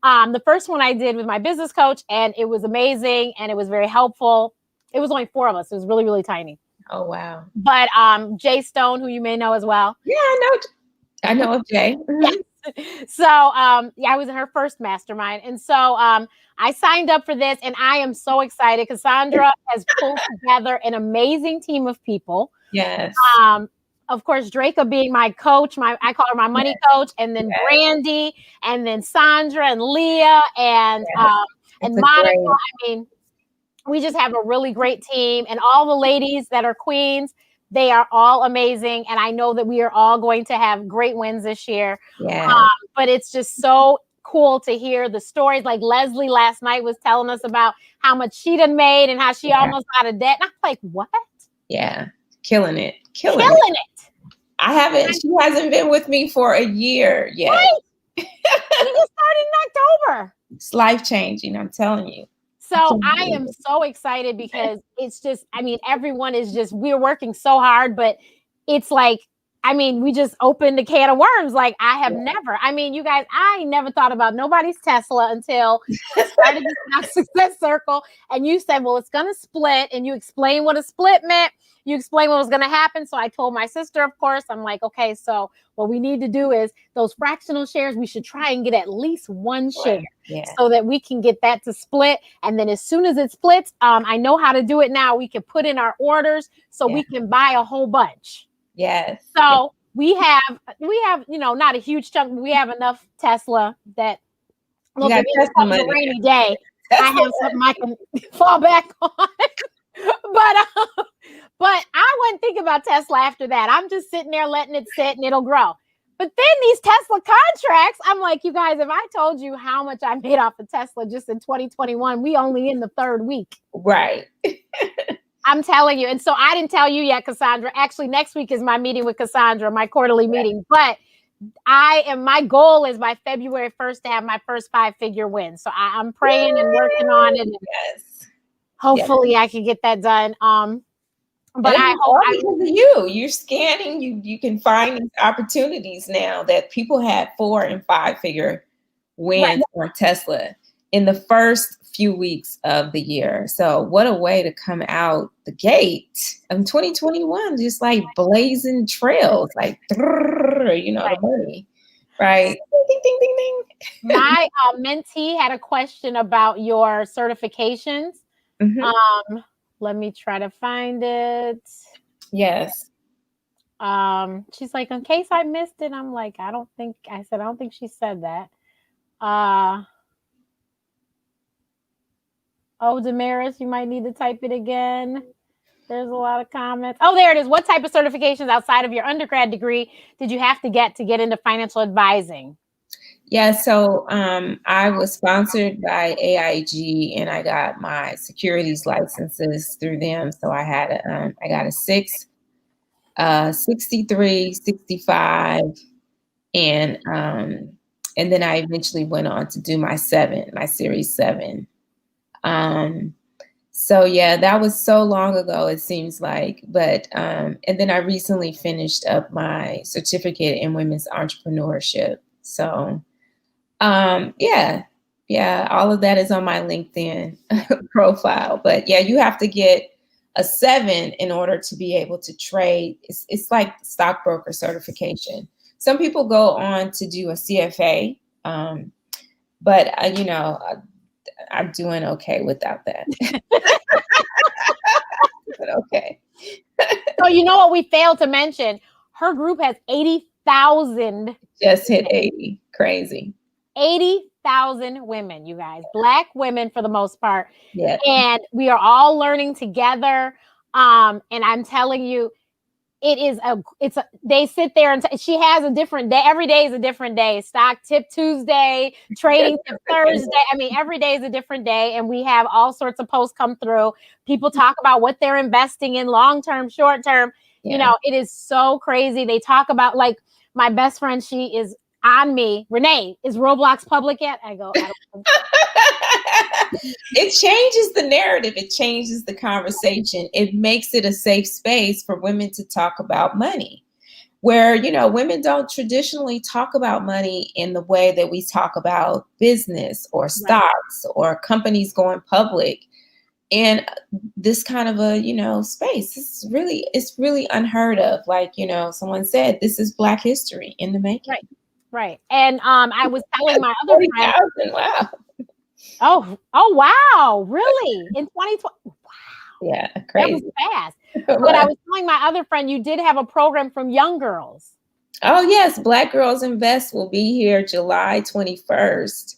The first one I did with my business coach, and it was amazing. And it was very helpful. It was only 4 of us. It was really, really tiny. Oh, wow. But Jay Stone, who you may know as well. Yeah, I know of Jay. Yes. So I was in her first mastermind. And so I signed up for this, and I am so excited. Cassandra has pulled together an amazing team of people. Yes. Of course, Draca being my coach, I call her my money coach, and then Brandy, and then Sandra and Leah and Monica. I mean, we just have a really great team, and all the ladies that are queens, they are all amazing. And I know that we are all going to have great wins this year. Yeah. But it's just so cool to hear the stories. Like Leslie last night was telling us about how much she done made and how she almost out of debt. And I'm like, what? Yeah. Killing it. She hasn't been with me for a year yet. Right. She just started in October. It's life changing, I'm telling you. So I am so excited because it's just, I mean, everyone is just, we're working so hard, but it's like, I mean, we just opened a can of worms. Like I have never, I mean, you guys, I never thought about nobody's Tesla until I started this success circle. And you said, well, it's going to split. And you explained what a split meant. You explained what was going to happen. So I told my sister, of course, I'm like, okay, so what we need to do is those fractional shares, we should try and get at least one share so that we can get that to split. And then as soon as it splits, I know how to do it now. We can put in our orders so we can buy a whole bunch. Yes. So we have, not a huge chunk, but we have enough Tesla that look, if it comes a rainy day, I have something I can fall back on. But I wouldn't think about Tesla after that. I'm just sitting there letting it sit and it'll grow. But then these Tesla contracts, I'm like, you guys, if I told you how much I made off of Tesla just in 2021, we only in the 3rd week. Right. I'm telling you. And so I didn't tell you yet, Cassandra. Actually, next week is my meeting with Cassandra, my quarterly meeting. But my goal is by February 1st to have my first 5-figure win. So I'm praying and working on it. And hopefully I can get that done. But I hope because of you're scanning, you can find these opportunities now that people had 4 and 5-figure wins on Tesla in the first few weeks of the year. So what a way to come out the gate in 2021, just like blazing trails, like, the money, right? Ding, ding, ding, ding. My mentee had a question about your certifications. Mm-hmm. Let me try to find it. Yes. She's like, in case I missed it, I'm like, I don't think she said that. Damaris, you might need to type it again. There's a lot of comments. Oh, there it is. What type of certifications outside of your undergrad degree did you have to get into financial advising? Yeah, so I was sponsored by AIG, and I got my securities licenses through them. So I had I got a 6, 63, 65, and then I eventually went on to do my Series 7. So yeah, that was so long ago, it seems like. But and then I recently finished up my certificate in women's entrepreneurship. So. All of that is on my LinkedIn profile. But yeah, you have to get a 7 in order to be able to trade. It's like stockbroker certification. Some people go on to do a CFA, but I'm doing okay without that. okay. So you know what we failed to mention? Her group has 80,000. Just hit 80. Crazy. 80,000 women, you guys, Black women for the most part. Yeah. And we are all learning together. And I'm telling you, they sit there and she has a different day. Every day is a different day. Stock tip Tuesday, trading tip Thursday. I mean, every day is a different day. And we have all sorts of posts come through. People talk about what they're investing in long-term, short-term. Yeah. You know, it is so crazy. They talk about, like, my best friend, she is on me. Renee, is Roblox public yet? I go, I don't think so. It changes the narrative. It changes the conversation. It makes it a safe space for women to talk about money, where, you know, women don't traditionally talk about money in the way that we talk about business or stocks or companies going public. And this kind of a, you know, space, it's really unheard of. Like, you know, someone said, this is Black history in the making. Right. And I was telling my other friend, 40,000, wow. Oh wow, really? In 2020? Wow. Yeah, crazy. That was fast. But I was telling my other friend, you did have a program from young girls. Oh yes, Black Girls Invest will be here July 21st.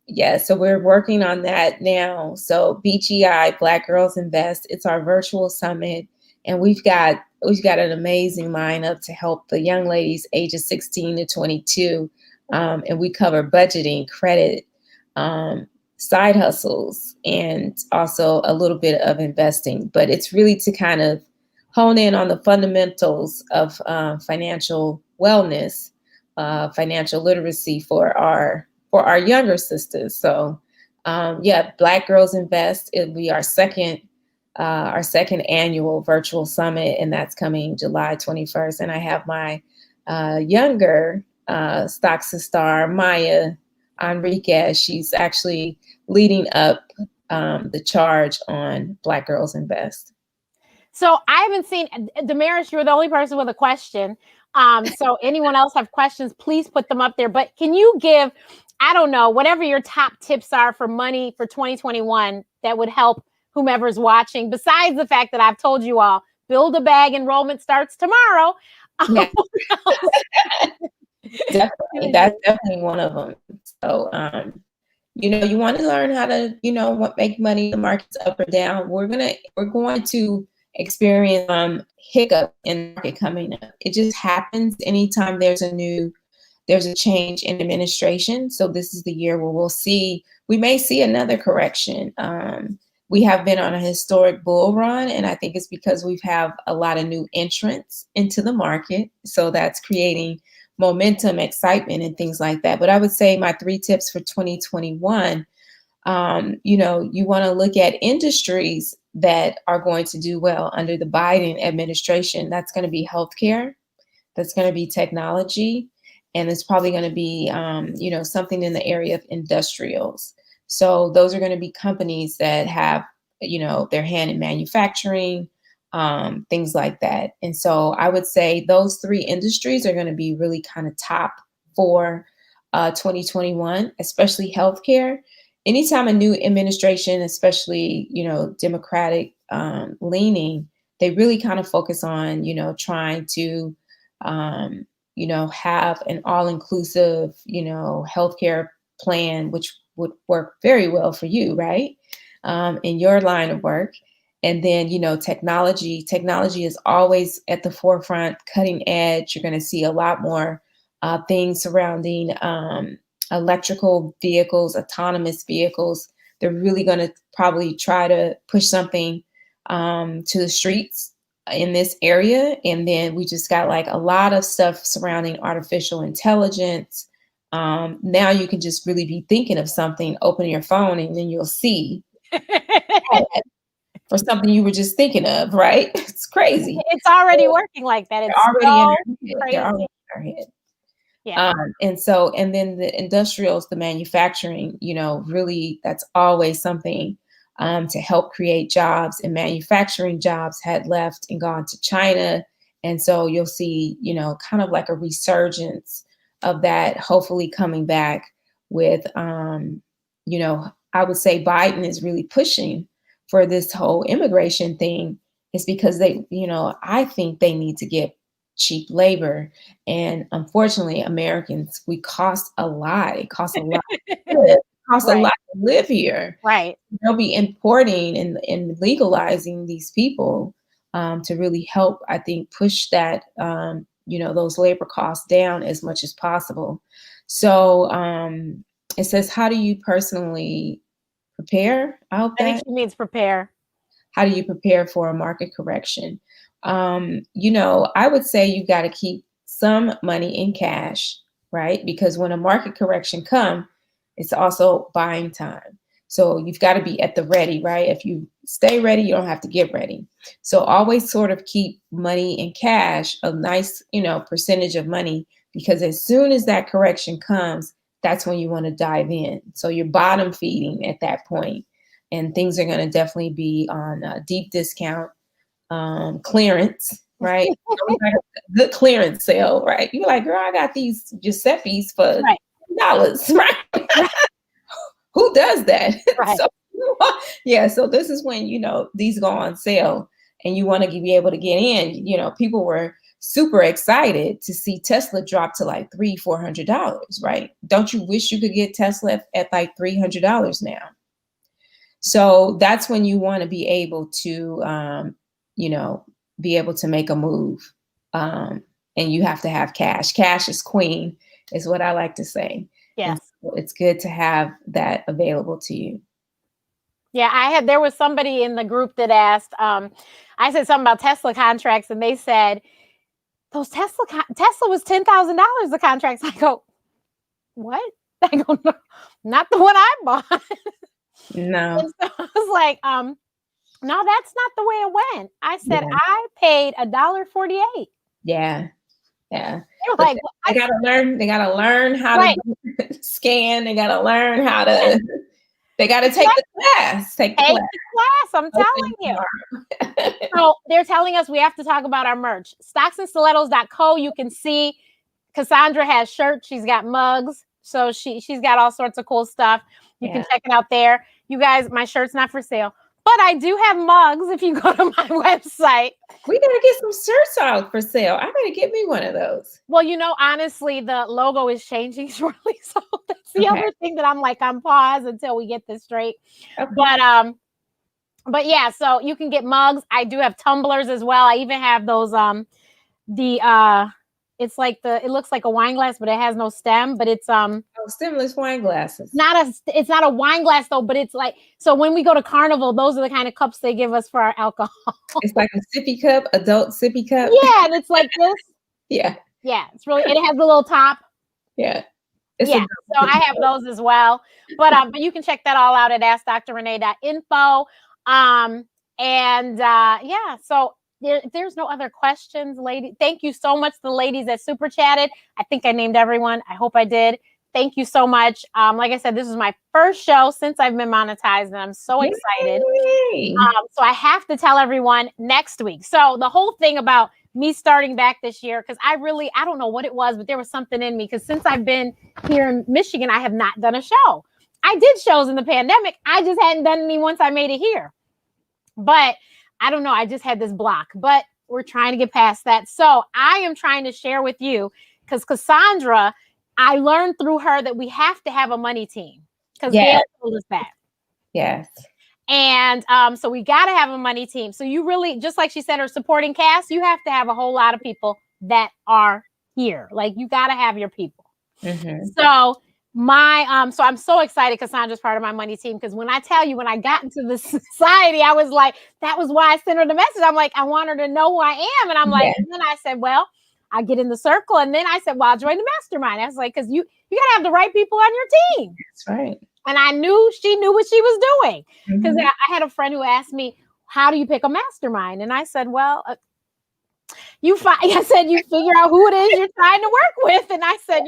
Yeah, so we're working on that now. So BGI, Black Girls Invest, it's our virtual summit, and we've got an amazing lineup to help the young ladies ages 16 to 22. And we cover budgeting, credit, side hustles, and also a little bit of investing. But it's really to kind of hone in on the fundamentals of financial wellness, financial literacy for our younger sisters. So yeah, Black Girls Invest, it'll be our second annual virtual summit, and that's coming July 21st. And I have my younger Stocks star, Maya Enriquez. She's actually leading up the charge on Black Girls Invest. So I haven't seen, Damaris, you're the only person with a question. So anyone else have questions, please put them up there. But can you give, I don't know, whatever your top tips are for money for 2021 that would help whomever's watching, besides the fact that I've told you all, build a bag enrollment starts tomorrow. Yeah. Definitely. That's definitely one of them. So, you know, you want to learn how to, you know, make money, the market's up or down. We're going to experience hiccup in the market coming up. It just happens anytime there's a change in administration. So this is the year where we may see another correction. We have been on a historic bull run, and I think it's because we've have a lot of new entrants into the market. So that's creating momentum, excitement, and things like that. But I would say my 3 tips for 2021, you know, you want to look at industries that are going to do well under the Biden administration. That's going to be healthcare. That's going to be technology. And it's probably going to be, you know, something in the area of industrials. So those are going to be companies that have, you know, their hand in manufacturing, things like that. And so I would say those 3 industries are going to be really kind of top for 2021, especially healthcare. Anytime a new administration, especially, you know, Democratic leaning, they really kind of focus on, you know, trying to, you know, have an all-inclusive, you know, healthcare plan, which would work very well for you, right? In your line of work. And then, you know, technology is always at the forefront, cutting edge. You're going to see a lot more things surrounding electrical vehicles, autonomous vehicles. They're really going to probably try to push something to the streets in this area. And then we just got like a lot of stuff surrounding artificial intelligence. Now you can just really be thinking of something, open your phone, and then you'll see for something you were just thinking of, right? It's crazy. It's already working like that. It's already in our head. Yeah. And then the industrials, the manufacturing, you know, really that's always something to help create jobs, and manufacturing jobs had left and gone to China. And so you'll see, you know, kind of like a resurgence of that, hopefully coming back with, you know, I would say Biden is really pushing for this whole immigration thing is because they, I think they need to get cheap labor. And unfortunately, Americans, we cost a lot. It costs a lot. It costs a Right. lot to live here. Right. They'll be importing and legalizing these people to really help, I think, push that, those labor costs down as much as possible. So it says, how do you personally prepare? I think she means prepare. How do you prepare for a market correction? I would say you've got to keep some money in cash, right? Because when a market correction comes, it's also buying time. So you've got to be at the ready, right? If you stay ready, you don't have to get ready. So always sort of keep money in cash, a nice, percentage of money, because as soon as that correction comes, that's when you want to dive in. So you're bottom feeding at that point, and things are going to definitely be on deep discount, clearance, right? Like a good clearance sale, right? You're like, girl, I got these Giuseppe's for $10, right? Who does that? Right. So this is when, these go on sale and you want to be able to get in. People were super excited to see Tesla drop to like $300-400, right? Don't you wish you could get Tesla at like $300 now? So that's when you want to be able to, be able to make a move. And you have to have cash. Cash is queen, is what I like to say. Yes. So it's good to have that available to you. Yeah, there was somebody in the group that asked, I said something about Tesla contracts, and they said, those Tesla was $10,000, the contracts. I go, what? I go, no, not the one I bought. No. And so I was like, no, that's not the way it went. I said, I paid $1.48. Yeah. Yeah. They were like, they gotta learn how to scan. They gotta learn how to, they gotta take the class. Take the class. I'm telling you. So they're telling us we have to talk about our merch. Stocksandstilettos.co. You can see Cassandra has shirts. She's got mugs. So she's got all sorts of cool stuff. You can check it out there. You guys, my shirt's not for sale, but I do have mugs if you go to my website. We gotta get some shirts out for sale. I gotta get me one of those. Well, honestly, the logo is changing shortly. So that's the other thing that I'm like on pause until we get this straight. Okay. But yeah, so you can get mugs. I do have tumblers as well. I even have those it's like it looks like a wine glass, but it has no stem, but it's stemless wine glasses. It's not a wine glass though, but it's like, so when we go to Carnival, those are the kind of cups they give us for our alcohol. It's like a sippy cup, adult sippy cup. Yeah, and it's like this. Yeah. It's really, it has the little top. Yeah. So I have those as well. But you can check that all out at AskDrRenee.info. So there's no other questions, lady. Thank you so much to the ladies that super chatted. I think I named everyone. I hope I did. Thank you so much. Like I said, this is my first show since I've been monetized, and I'm so excited. So I have to tell everyone next week. So the whole thing about me starting back this year, because I don't know what it was, but there was something in me, because since I've been here in Michigan, I have not done a show. I did shows in the pandemic. I just hadn't done any once I made it here. But I don't know. I just had this block, but we're trying to get past that. So I am trying to share with you, because Cassandra, I learned through her that we have to have a money team, because Gail told us that. Yes. And so we got to have a money team. So you really, just like she said, her supporting cast, you have to have a whole lot of people that are here. Like, you got to have your people. Mm-hmm. So so I'm so excited Cassandra's part of my money team, because when I tell you, when I got into the society, I was like, that was why I sent her the message. I'm like, I want her to know who I am. And I'm like, and then I said, well, I get in the circle. And then I said, well, I'll join the mastermind. I was like, because you got to have the right people on your team. That's right. And I knew she knew what she was doing, because I had a friend who asked me, how do you pick a mastermind? And I said, well, you figure out who it is you're trying to work with. And I said,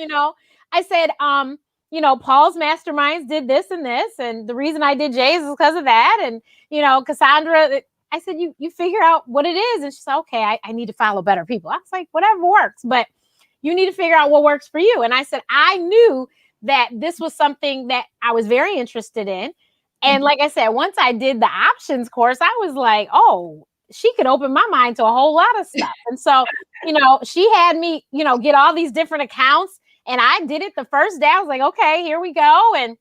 Paul's masterminds did this and this. And the reason I did Jay's is because of that. And, Cassandra, I said, you figure out what it is. And she said, okay, I need to follow better people. I was like, whatever works, but you need to figure out what works for you. And I said, I knew that this was something that I was very interested in. And like I said, once I did the options course, I was like, oh, she could open my mind to a whole lot of stuff. And so, she had me, get all these different accounts, and I did it the first day. I was like, okay, here we go. And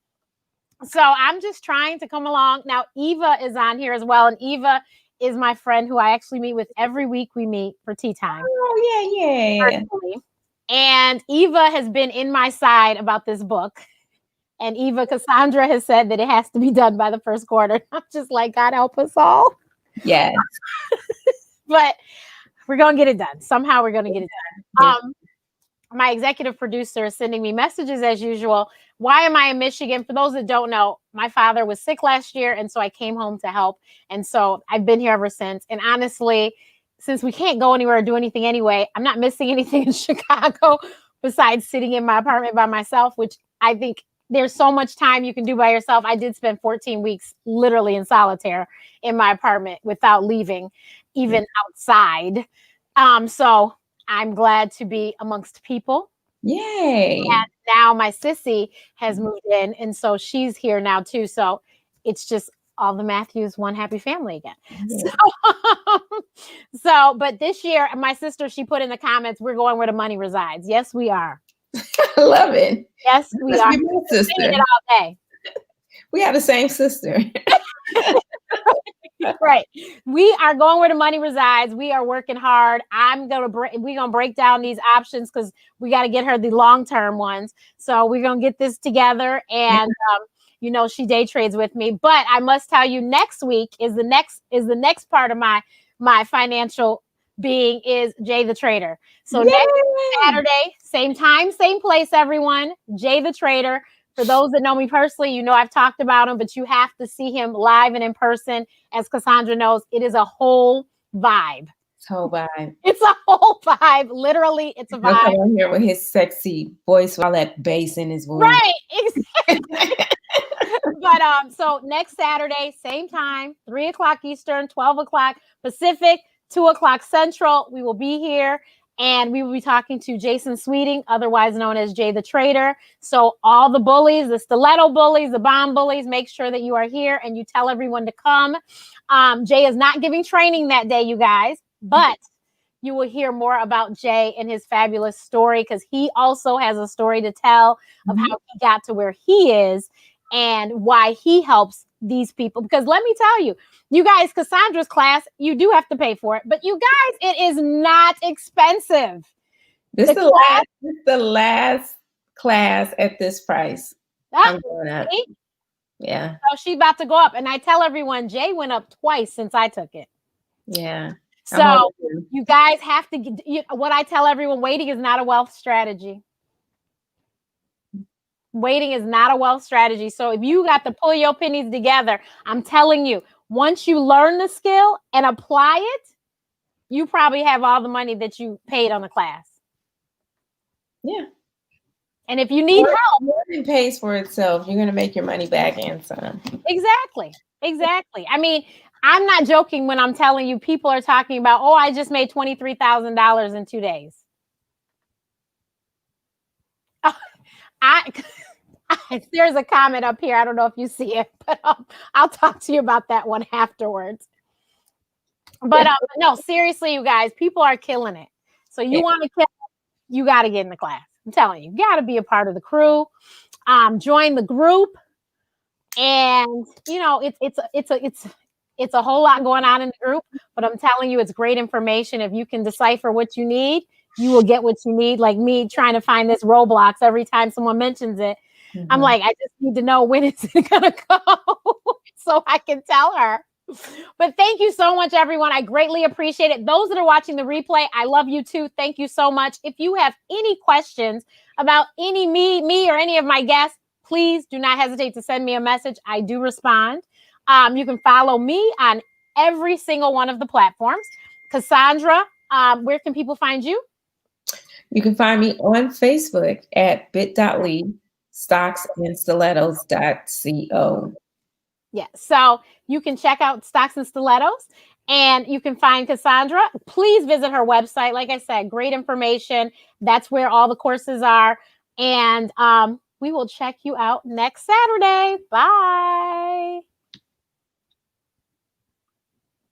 so I'm just trying to come along. Now, Eva is on here as well. And Eva is my friend who I actually meet with every week. We meet for tea time. Oh, yeah. And Eva has been in my side about this book. And Cassandra has said that it has to be done by the first quarter. I'm just like, God help us all. Yes. But we're going to get it done. Somehow we're going to get it done. My executive producer is sending me messages as usual. Why am I in Michigan? For those that don't know, my father was sick last year, and so I came home to help. And so I've been here ever since. And honestly, since we can't go anywhere or do anything anyway, I'm not missing anything in Chicago besides sitting in my apartment by myself, which I think there's so much time you can do by yourself. I did spend 14 weeks literally in solitaire in my apartment without leaving, even outside. So I'm glad to be amongst people. Yay. And now my sissy has moved in, and so she's here now too. So it's just all the Matthews, one happy family again. Yeah. But this year, my sister, she put in the comments, we're going where the money resides. Yes, we are. I love it. Yes, we are. Sister. It all day. We have the same sister. Right. We are going where the money resides. We are working hard. We're gonna break down these options because we got to get her the long-term ones. So we're gonna get this together, and she day trades with me. But I must tell you, next week is the next part of my financial being is Jay the Trader. So next Saturday, same time, same place, everyone. Jay the Trader. For those that know me personally, I've talked about him, but you have to see him live and in person. As Cassandra knows, it is a whole vibe. It's a whole vibe. It's a whole vibe. Literally, it's a vibe. Come on here with his sexy voice, all that bass in his voice. Right, exactly. But so next Saturday, same time, 3:00 Eastern, 12:00 Pacific, 2:00 Central. We will be here. And we will be talking to Jason Sweeting, otherwise known as Jay the Trader. So all the bullies, the stiletto bullies, the bomb bullies, make sure that you are here and you tell everyone to come. Jay is not giving training that day, you guys, but you will hear more about Jay and his fabulous story because he also has a story to tell of how he got to where he is and why he helps these people. Because let me tell you, you guys, Cassandra's class, you do have to pay for it, but you guys, it is not expensive. This is the last class at this price. I'm going up. Yeah. So she's about to go up. And I tell everyone, Jay went up twice since I took it. Yeah. So you guys have to, what I tell everyone, waiting is not a wealth strategy. Waiting is not a wealth strategy. So if you got to pull your pennies together, I'm telling you, once you learn the skill and apply it, you probably have all the money that you paid on the class. Yeah. And if you need help, more than pays for itself. You're going to make your money back and some. Exactly. I mean, I'm not joking when I'm telling you people are talking about, oh, I just made $23,000 in 2 days. There's a comment up here. I don't know if you see it, but I'll talk to you about that one afterwards. But no, seriously, you guys, people are killing it. So you want to kill it, you got to get in the class. I'm telling you, you got to be a part of the crew. Join the group, and it's a whole lot going on in the group. But I'm telling you, it's great information. If you can decipher what you need, you will get what you need. Like me trying to find this Roblox every time someone mentions it. I'm like, I just need to know when it's gonna go so I can tell her. But thank you so much, everyone. I greatly appreciate it. Those that are watching the replay, I love you too. Thank you so much. If you have any questions about me or any of my guests, please do not hesitate to send me a message. I do respond. You can follow me on every single one of the platforms. Cassandra, where can people find you? You can find me on Facebook at bit.ly stocksandstilettos.co. Yeah, so you can check out Stocks and Stilettos and you can find Cassandra. Please visit her website. Like I said, great information. That's where all the courses are. And we will check you out next Saturday. Bye.